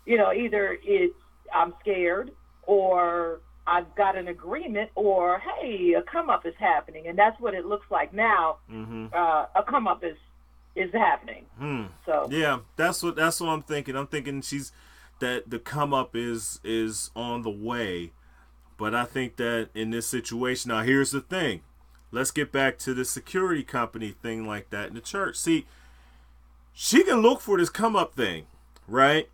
it's I'm scared, or I've got an agreement, or hey, a come up is happening, and that's what it looks like now. A come up is happening. So yeah, that's what I'm thinking. I'm thinking that the come up is on the way. But I think that in this situation, now here's the thing. Let's get back to the security company thing like that in the church. See, she can look for this come up thing, right?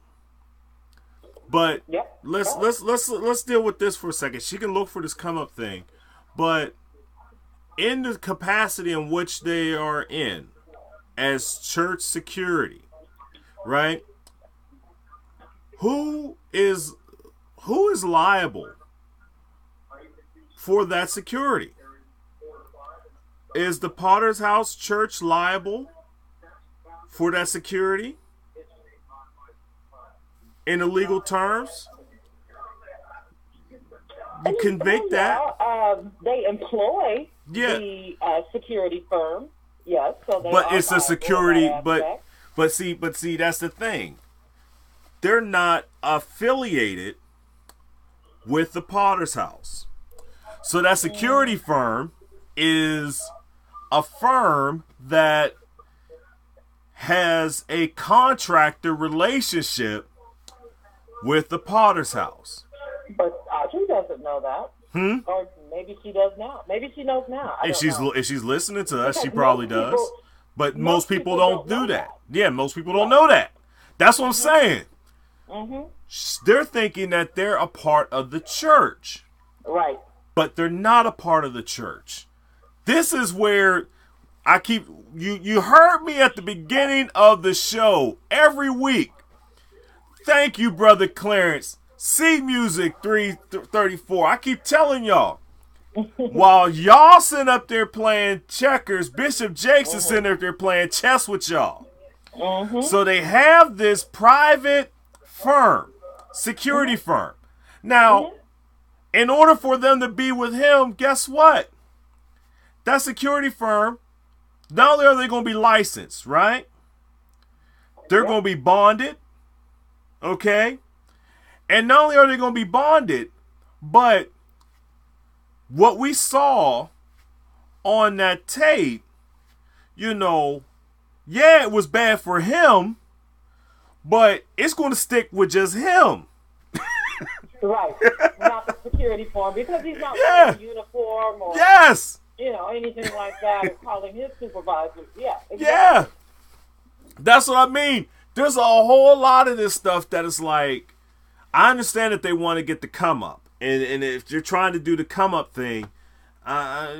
But let's deal with this for a second. She can look for this come up thing, but in the capacity in which they are in as church security, right? Who is liable for that security? Is the Potter's House Church liable for that security in the legal terms? You can make that. They employ the security firm. Yes, so they but it's a security. But see, that's the thing. They're not affiliated with the Potter's House. So that security firm is a firm that has a contractor relationship with the Potter's House. But Audrey doesn't know that. Or maybe she does now. Maybe she knows now. If she's listening to us, she probably does. But most people don't do that. Yeah, most people don't know that. That's what I'm saying. They're thinking that they're a part of the church. Right. But they're not a part of the church. This is where I keep... You heard me at the beginning of the show every week. Thank you, Brother Clarence. C Music 334. I keep telling y'all. While y'all sitting up there playing checkers, Bishop Jakes is sitting up there playing chess with y'all. So they have this private firm, security firm. Now, in order for them to be with him, guess what? That security firm, not only are they going to be licensed, right? They're going to be bonded, okay? And not only are they going to be bonded, but what we saw on that tape, it was bad for him, but it's going to stick with just him. Right. Not the security firm, because he's not wearing a uniform or anything like that, or calling his supervisor. Yeah. Exactly. Yeah. That's what I mean. There's a whole lot of this stuff that is like, I understand that they want to get the come up. And if you're trying to do the come up thing, I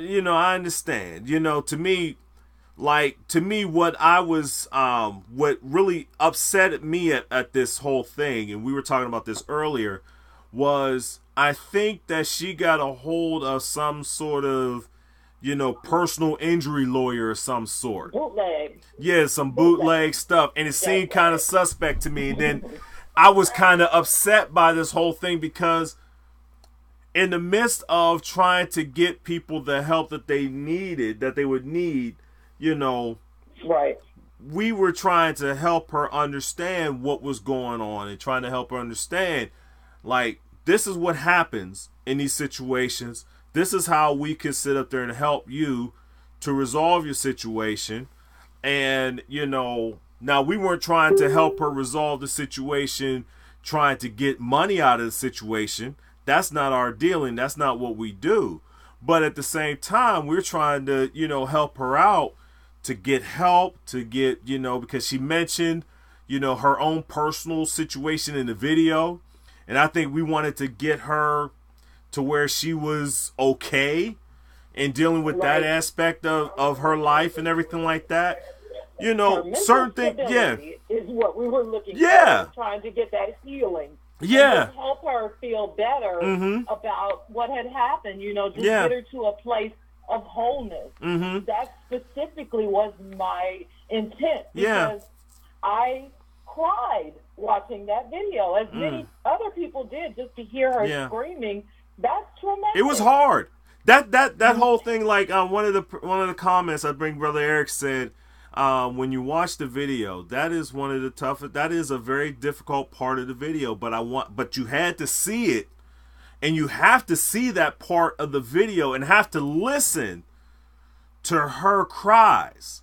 understand. To me, what I was, what really upset me at this whole thing, and we were talking about this earlier, was I think that she got a hold of some sort of, personal injury lawyer of some sort. Bootleg. Yeah, some bootleg stuff. And it seemed kind of suspect to me. And then I was kind of upset by this whole thing, because in the midst of trying to get people the help that they needed, that they would need, right, we were trying to help her understand what was going on, and trying to help her understand, like, this is what happens in these situations. This is how we can sit up there and help you to resolve your situation. And, now we weren't trying to help her resolve the situation, trying to get money out of the situation. That's not our dealing. That's not what we do. But at the same time, we're trying to, help her out to get help, to get, because she mentioned, her own personal situation in the video. And I think we wanted to get her to where she was okay in dealing with that aspect of her life and everything like that. Certain things, is what we were looking for, trying to get that healing. Yeah. And help her feel better about what had happened, just get her to a place of wholeness. That specifically was my intent, because I cried watching that video, as many other people did, just to hear her screaming. That's traumatic. It was hard. That whole thing, like one of the comments I bring, Brother Eric said, when you watch the video, that is one of the toughest. That is a very difficult part of the video. But you had to see it, and you have to see that part of the video and have to listen to her cries,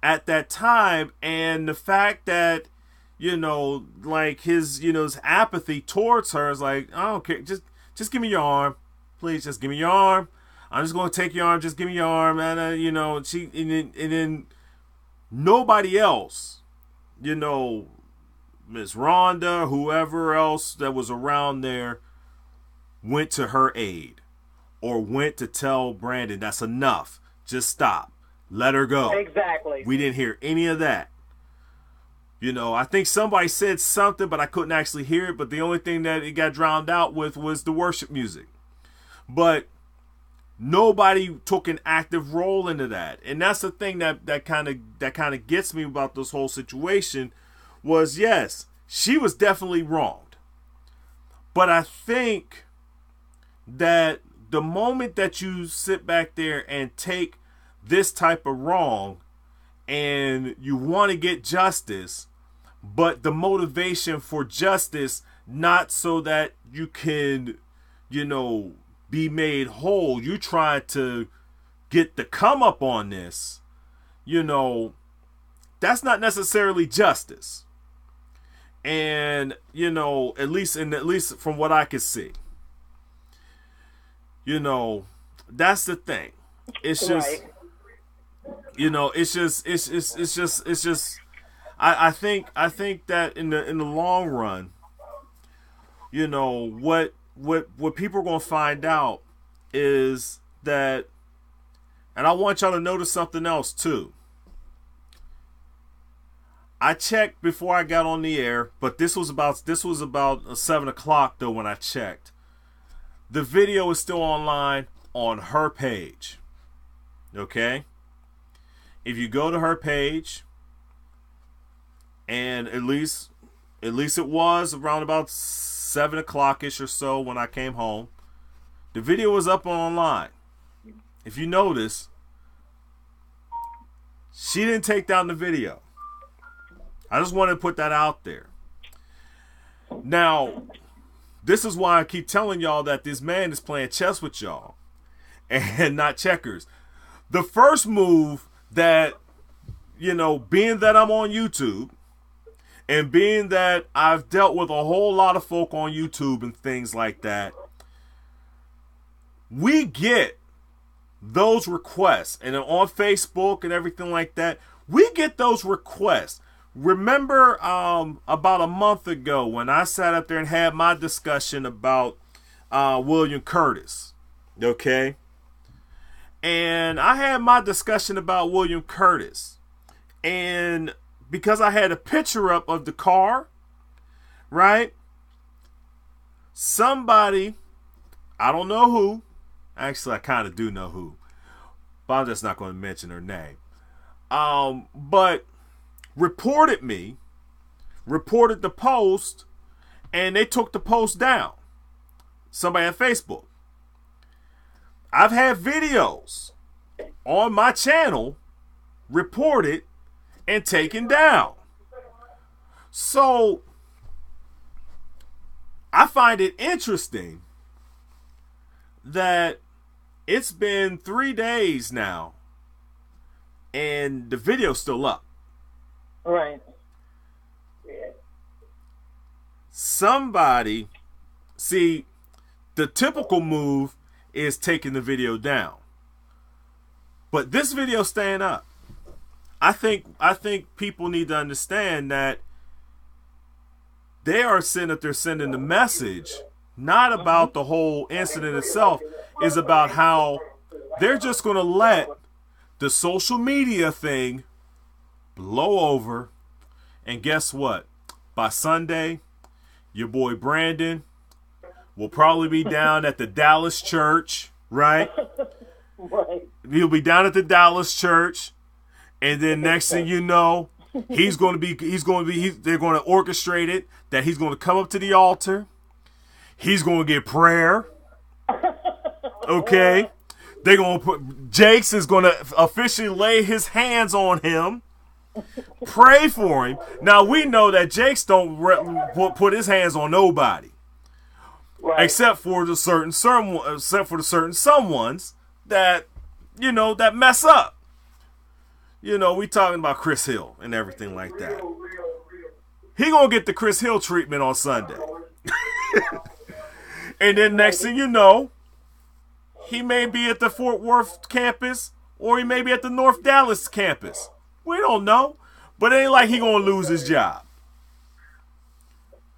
at that time, and the fact that, like his apathy towards her is like, I don't care, just give me your arm, please, just give me your arm. I'm just going to take your arm. Just give me your arm. And, and then nobody else, Miss Rhonda, whoever else that was around there, went to her aid or went to tell Brandon, that's enough. Just stop. Let her go. Exactly. We didn't hear any of that. I think somebody said something, but I couldn't actually hear it. But the only thing that it got drowned out with was the worship music. But nobody took an active role into that. And that's the thing that kind of gets me about this whole situation was, yes, she was definitely wronged. But I think that the moment that you sit back there and take this type of wrong and you want to get justice, but the motivation for justice, not so that you can, be made whole, you try to get the come up on this, that's not necessarily justice. And, at least from what I could see, that's the thing. It's just, it's just, I think that in the long run, what people are going to find out is that, and I want y'all to notice something else too. I checked before I got on the air, but this was about 7 o'clock though when I checked. The video is still online on her page. Okay? If you go to her page, and at least it was around about 7 o'clock-ish or so when I came home, the video was up online. If you notice, she didn't take down the video. I just wanted to put that out there. Now, this is why I keep telling y'all that this man is playing chess with y'all and not checkers. The first move that, being that I'm on YouTube, and being that I've dealt with a whole lot of folk on YouTube and things like that, we get those requests. And on Facebook and everything like that, we get those requests. Remember about a month ago when I sat up there and had my discussion about William Curtis, okay? And I had my discussion about William Curtis. And because I had a picture up of the car, right? Somebody, I don't know who, actually I kind of do know who, but I'm just not going to mention her name, but reported the post, and they took the post down. Somebody at Facebook. I've had videos on my channel reported and taken down. So I find it interesting that it's been 3 days now and the video's still up. Right. Somebody, see, the typical move is taking the video down. But this video's staying up. I think people need to understand that they are sending the message, not about the whole incident itself, is about how they're just going to let the social media thing blow over. And guess what? By Sunday, your boy Brandon will probably be down at the Dallas church, right? Right. He'll be down at the Dallas church. And then next thing you know, they're going to orchestrate it that he's going to come up to the altar. He's going to get prayer. Okay. They're going to Jakes is going to officially lay his hands on him. Pray for him. Now we know that Jakes don't put his hands on nobody. Right. Except for the certain someones that, that mess up. We talking about Chris Hill and everything like that. He gonna get the Chris Hill treatment on Sunday. And then next thing you know, he may be at the Fort Worth campus or he may be at the North Dallas campus. We don't know. But it ain't like he gonna lose his job.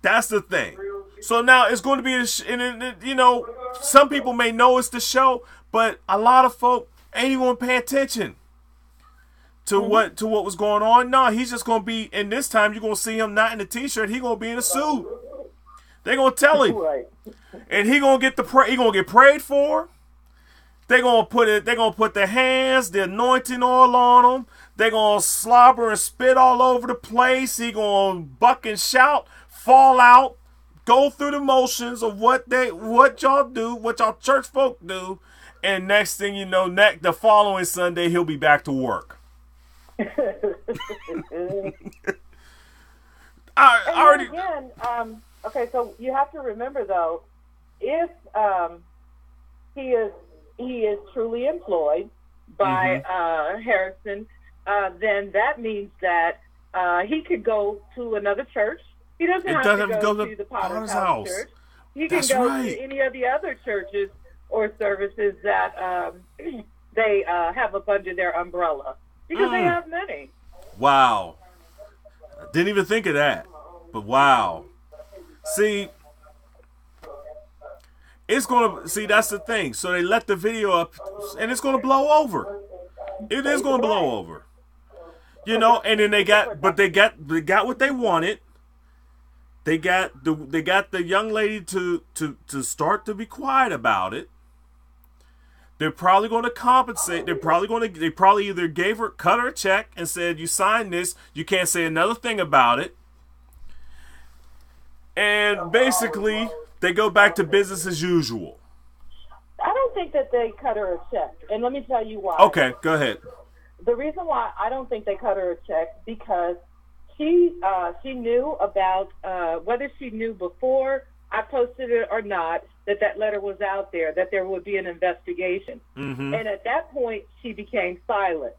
That's the thing. So now it's going to be, some people may know it's the show, but a lot of folk ain't even going to pay attention to what was going on. No, he's just going to be, and this time you're going to see him not in a t-shirt. He's going to be in a suit. They're going to tell him. Right. And he going to get prayed for. They're going to put their hands, the anointing oil on him. They're going to slobber and spit all over the place. He going to buck and shout, fall out, go through the motions of what y'all do, what y'all church folk do, and next thing you know, the following Sunday he'll be back to work. Okay, so you have to remember though, if he is truly employed by Harrison, then that means that he could go to another church. He doesn't have to go to the Potter's House Church. He can go to any of the other churches or services that they have up under their umbrella, because they have many. Wow. I didn't even think of that. But wow. See, that's the thing. So they let the video up and it's going to blow over. It is going to blow over. And then they got what they wanted. They got the young lady to start to be quiet about it. They're probably going to compensate. They probably either cut her a check and said, you signed this, you can't say another thing about it. And basically, they go back to business as usual. I don't think that they cut her a check. And let me tell you why. Okay, go ahead. The reason why I don't think they cut her a check, because she knew about, whether she knew before I posted it or not, that letter was out there, that there would be an investigation. Mm-hmm. And at that point, she became silent.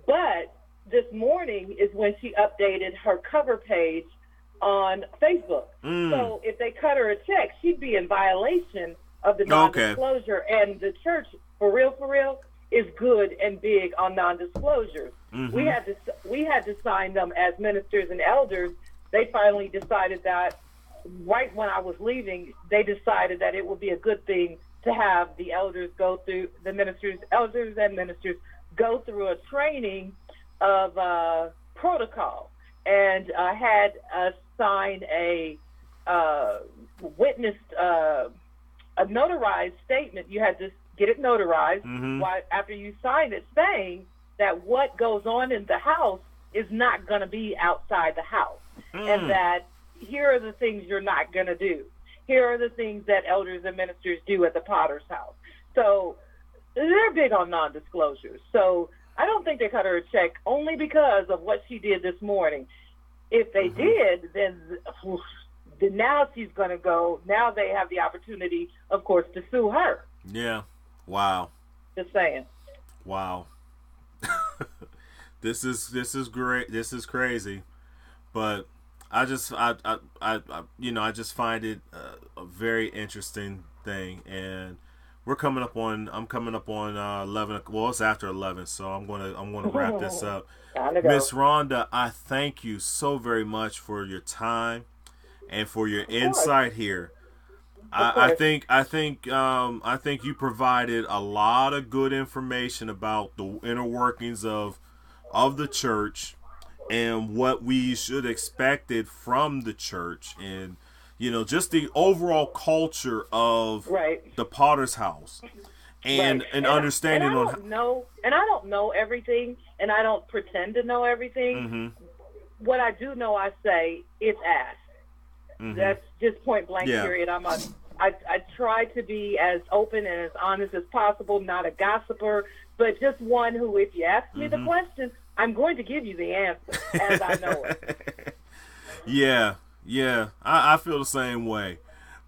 But this morning is when she updated her cover page on Facebook. So if they cut her a check, she'd be in violation of the non-disclosure. Okay. And the church, for real, is good and big on non-disclosures. Mm-hmm. We had to sign them as ministers and elders. They finally decided that right when I was leaving, they decided that it would be a good thing to have the elders go through, elders and ministers go through a training of protocol. And I had us sign a witnessed, a notarized statement. You had to get it notarized after you signed it, saying that what goes on in the house is not going to be outside the house, and that here are the things you're not going to do. Here are the things that elders and ministers do at the Potter's House. So they're big on non-disclosures. So I don't think they cut her a check only because of what she did this morning. If they did, then now she's going to go. Now they have the opportunity, of course, to sue her. Yeah. Wow. Just saying. Wow. This is great. This is crazy. But I just find it a very interesting thing, and we're coming up on. I'm coming up on 11. Well, it's after 11, so I'm gonna wrap this up. Miss Rhonda, I thank you so very much for your time and for your insight here. I think you provided a lot of good information about the inner workings of the church and what we should expected from the church, and just the overall culture of the Potter's House, and understanding I don't know everything, and I don't pretend to know everything. Mm-hmm. What I do know, I say it's asked. Mm-hmm. That's just point blank. Yeah. Period. I try to be as open and as honest as possible, not a gossiper, but just one who, if you ask me the question, I'm going to give you the answer as I know it. Yeah, I feel the same way.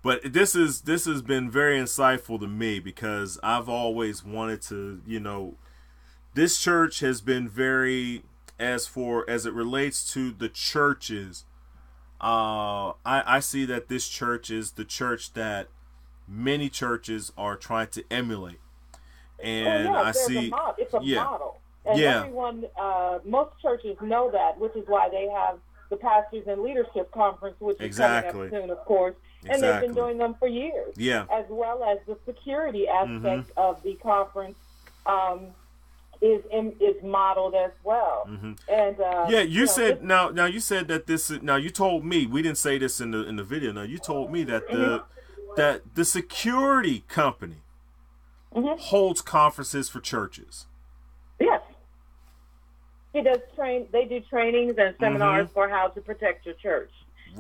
But this has been very insightful to me, because I've always wanted to, this church has been very, as it relates to the churches, I see that this church is the church that many churches are trying to emulate. And I see it's a model. And everyone, most churches know that, which is why they have the Pastors and Leadership Conference, which is coming up soon, of course. And they've been doing them for years. Yeah. As well as the security aspect of the conference is modeled as well. And you said now you said that this is, now you told me, we didn't say this in the video. Now you told me that the security company holds conferences for churges. Yes. They do trainings and seminars for how to protect your church.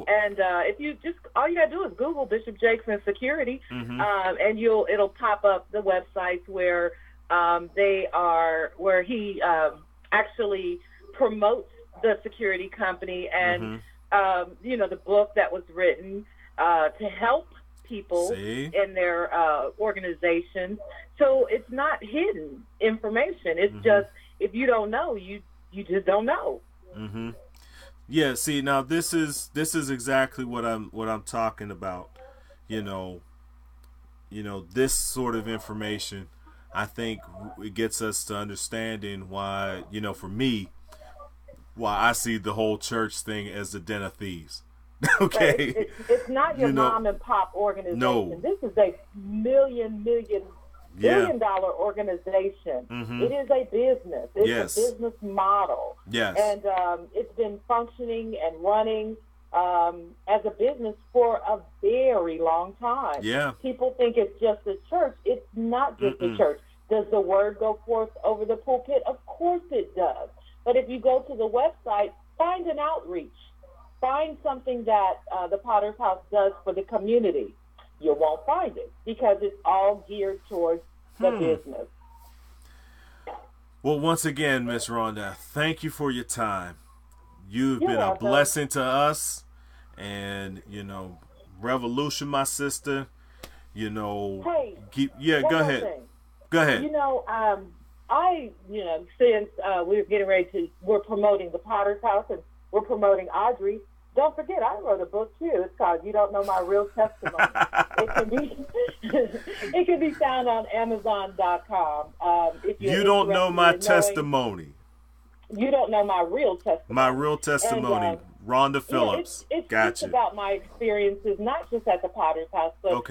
And if you all you gotta do is Google Bishop Jakes and security, and it'll pop up the websites where where he actually promotes the security company, and the book that was written to help people in their organizations. So it's not hidden information. It's just, if you don't know, you just don't know. Yeah. See, now this is exactly what I'm talking about. This sort of information, I think it gets us to understanding why, for me, why I see the whole church thing as the den of thieves. Okay. It's not your mom and pop organization. No. This is a billion-dollar organization. It is a business. It's a business model. Yes. And it's been functioning and running as a business for a very long time. Yeah. People think it's just a church. It's not just a church. Does the word go forth over the pulpit? Of course it does. But if you go to the website, find an outreach. Find something that the Potter's House does for the community. You won't find it, because it's all geared towards the business. Well, once again, Miss Rhonda, thank you for your time. You've been welcome. A blessing to us, and revolution, my sister. Hey, go ahead. Thing. Go ahead. Since we're promoting the Potter's House and we're promoting Audrey, don't forget, I wrote a book too. It's called "You Don't Know My Real Testimony." It can be found on Amazon.com. If you don't know my testimony. You don't know my real testimony. My real testimony. And, Rhonda Phillips. It's gotcha. just about my experiences, not just at the Potter's House, but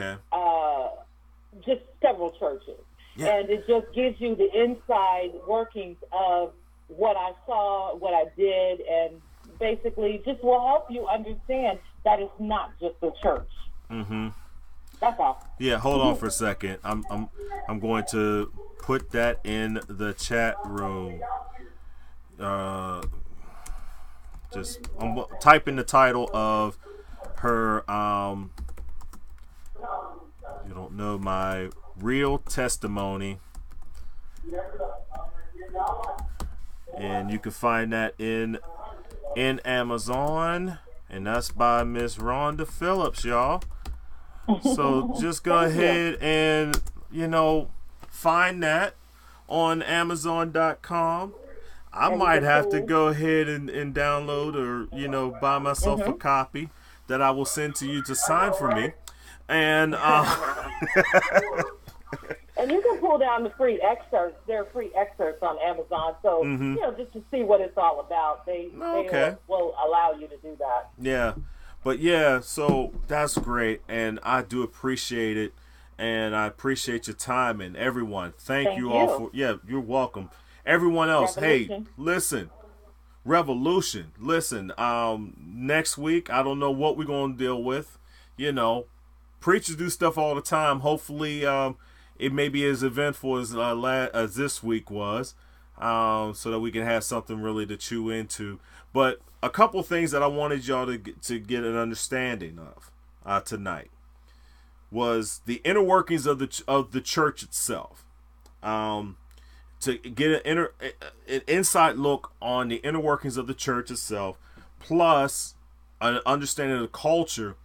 just several churches. Yeah. And it just gives you the inside workings of what I saw, what I did, and basically just will help you understand that it's not just a church. That's all. Yeah, hold on for a second. I'm going to put that in the chat room. I'm typing the title of her you don't know my real testimony, and you can find that in Amazon, and that's by Miss Rhonda Phillips, y'all. So just go ahead and find that on Amazon.com. I might have to go ahead and download or buy myself a copy that I will send to you to sign for me. And pull down the free excerpts. There are free excerpts on Amazon, so you know, just to see what it's all about. They will allow you to do that. Yeah, but yeah, so that's great, and I do appreciate it, and I appreciate your time, and everyone. Thank you all for you're welcome. Everyone else, hey, listen. Revolution. Listen, next week, I don't know what we're going to deal with. You know, preachers do stuff all the time. Hopefully, it may be as eventful as this week was, so that we can have something really to chew into. But a couple things that I wanted y'all to get an understanding of tonight was the inner workings of the church itself. To get an inside look on the inner workings of the church itself, plus an understanding of the culture,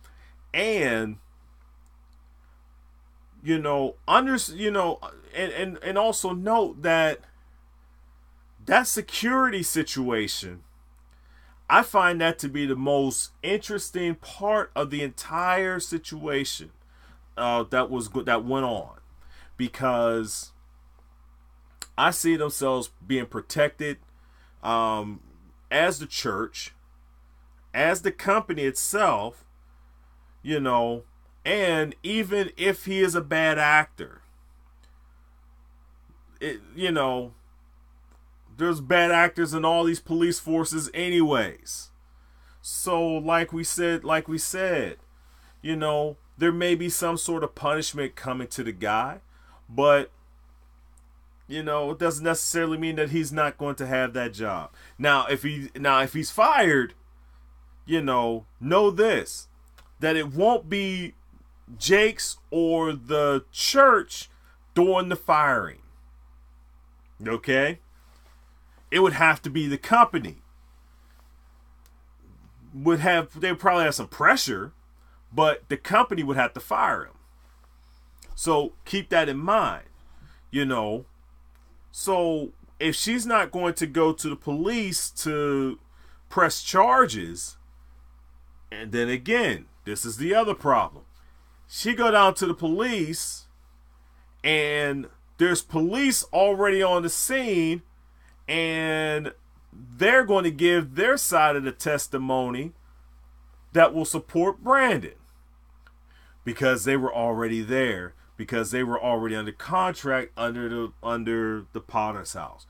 and and also note that security situation, I find that to be the most interesting part of the entire situation that went on, because I see themselves being protected as the church, as the company itself, and even if he is a bad actor, there's bad actors in all these police forces anyways. So like we said, there may be some sort of punishment coming to the guy, but it doesn't necessarily mean that he's not going to have that job. Now, if he's fired, know this, that it won't be Jake's or the church doing the firing. Okay? It would have to be the company. They would probably have some pressure, but the company would have to fire him. So keep that in mind, So if she's not going to go to the police to press charges, and then again, this is the other problem. She go down to the police, and there's police already on the scene, and they're going to give their side of the testimony that will support Brandon, because they were already there, because they were already under contract under the Potter's house.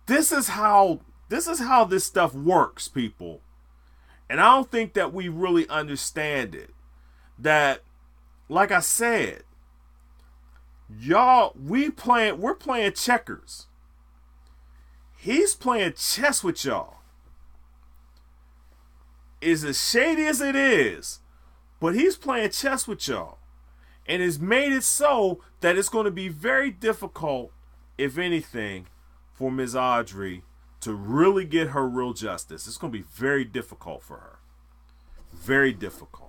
This is how this stuff works, people. And I don't think that we really understand it. That, like I said, y'all, we're playing checkers. He's playing chess with y'all. Is as shady as it is, but he's playing chess with y'all. And it's made it so that it's going to be very difficult, if anything, for Ms. Audrey to really get her real justice. It's going to be very difficult for her. Very difficult.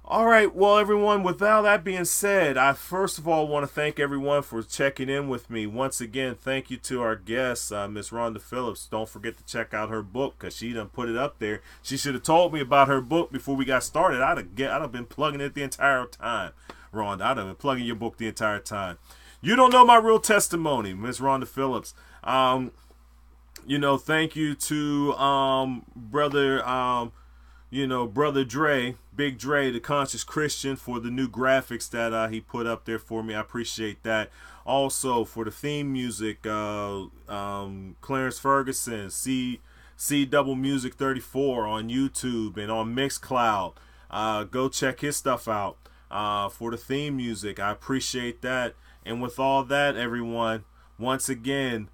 All right, well, everyone, with all that being said, I first of all want to thank everyone for checking in with me. Once again, thank you to our guest, Miss Rhonda Phillips. Don't forget to check out her book, because she done put it up there. She should have told me about her book before we got started. I'd have been plugging it the entire time. Rhonda, I'd have been plugging your book the entire time. You don't know my real testimony, Miss Rhonda Phillips. Thank you to Brother Dre, Big Dre, the Conscious Christian, for the new graphics that he put up there for me. I appreciate that. Also, for the theme music, Clarence Ferguson, C Double Music 34 on YouTube and on Mixcloud. Go check his stuff out for the theme music. I appreciate that. And with all that, everyone, once again,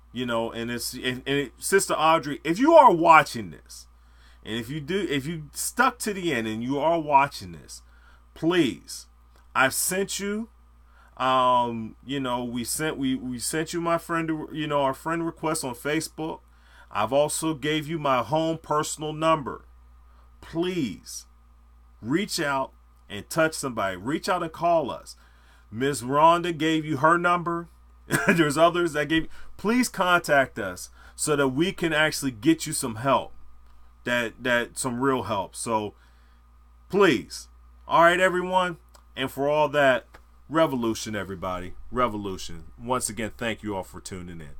Sister Audrey, if you are watching this, and if you stuck to the end and you are watching this, please, I've sent you, we sent you my friend, our friend request on Facebook. I've also gave you my home personal number. Please reach out and touch somebody. Reach out and call us. Miss Rhonda gave you her number. There's others that gave. Please contact us so that we can actually get you some help. That some real help. So please. All right, everyone. And for all that, Revolution, everybody. Revolution. Once again, thank you all for tuning in.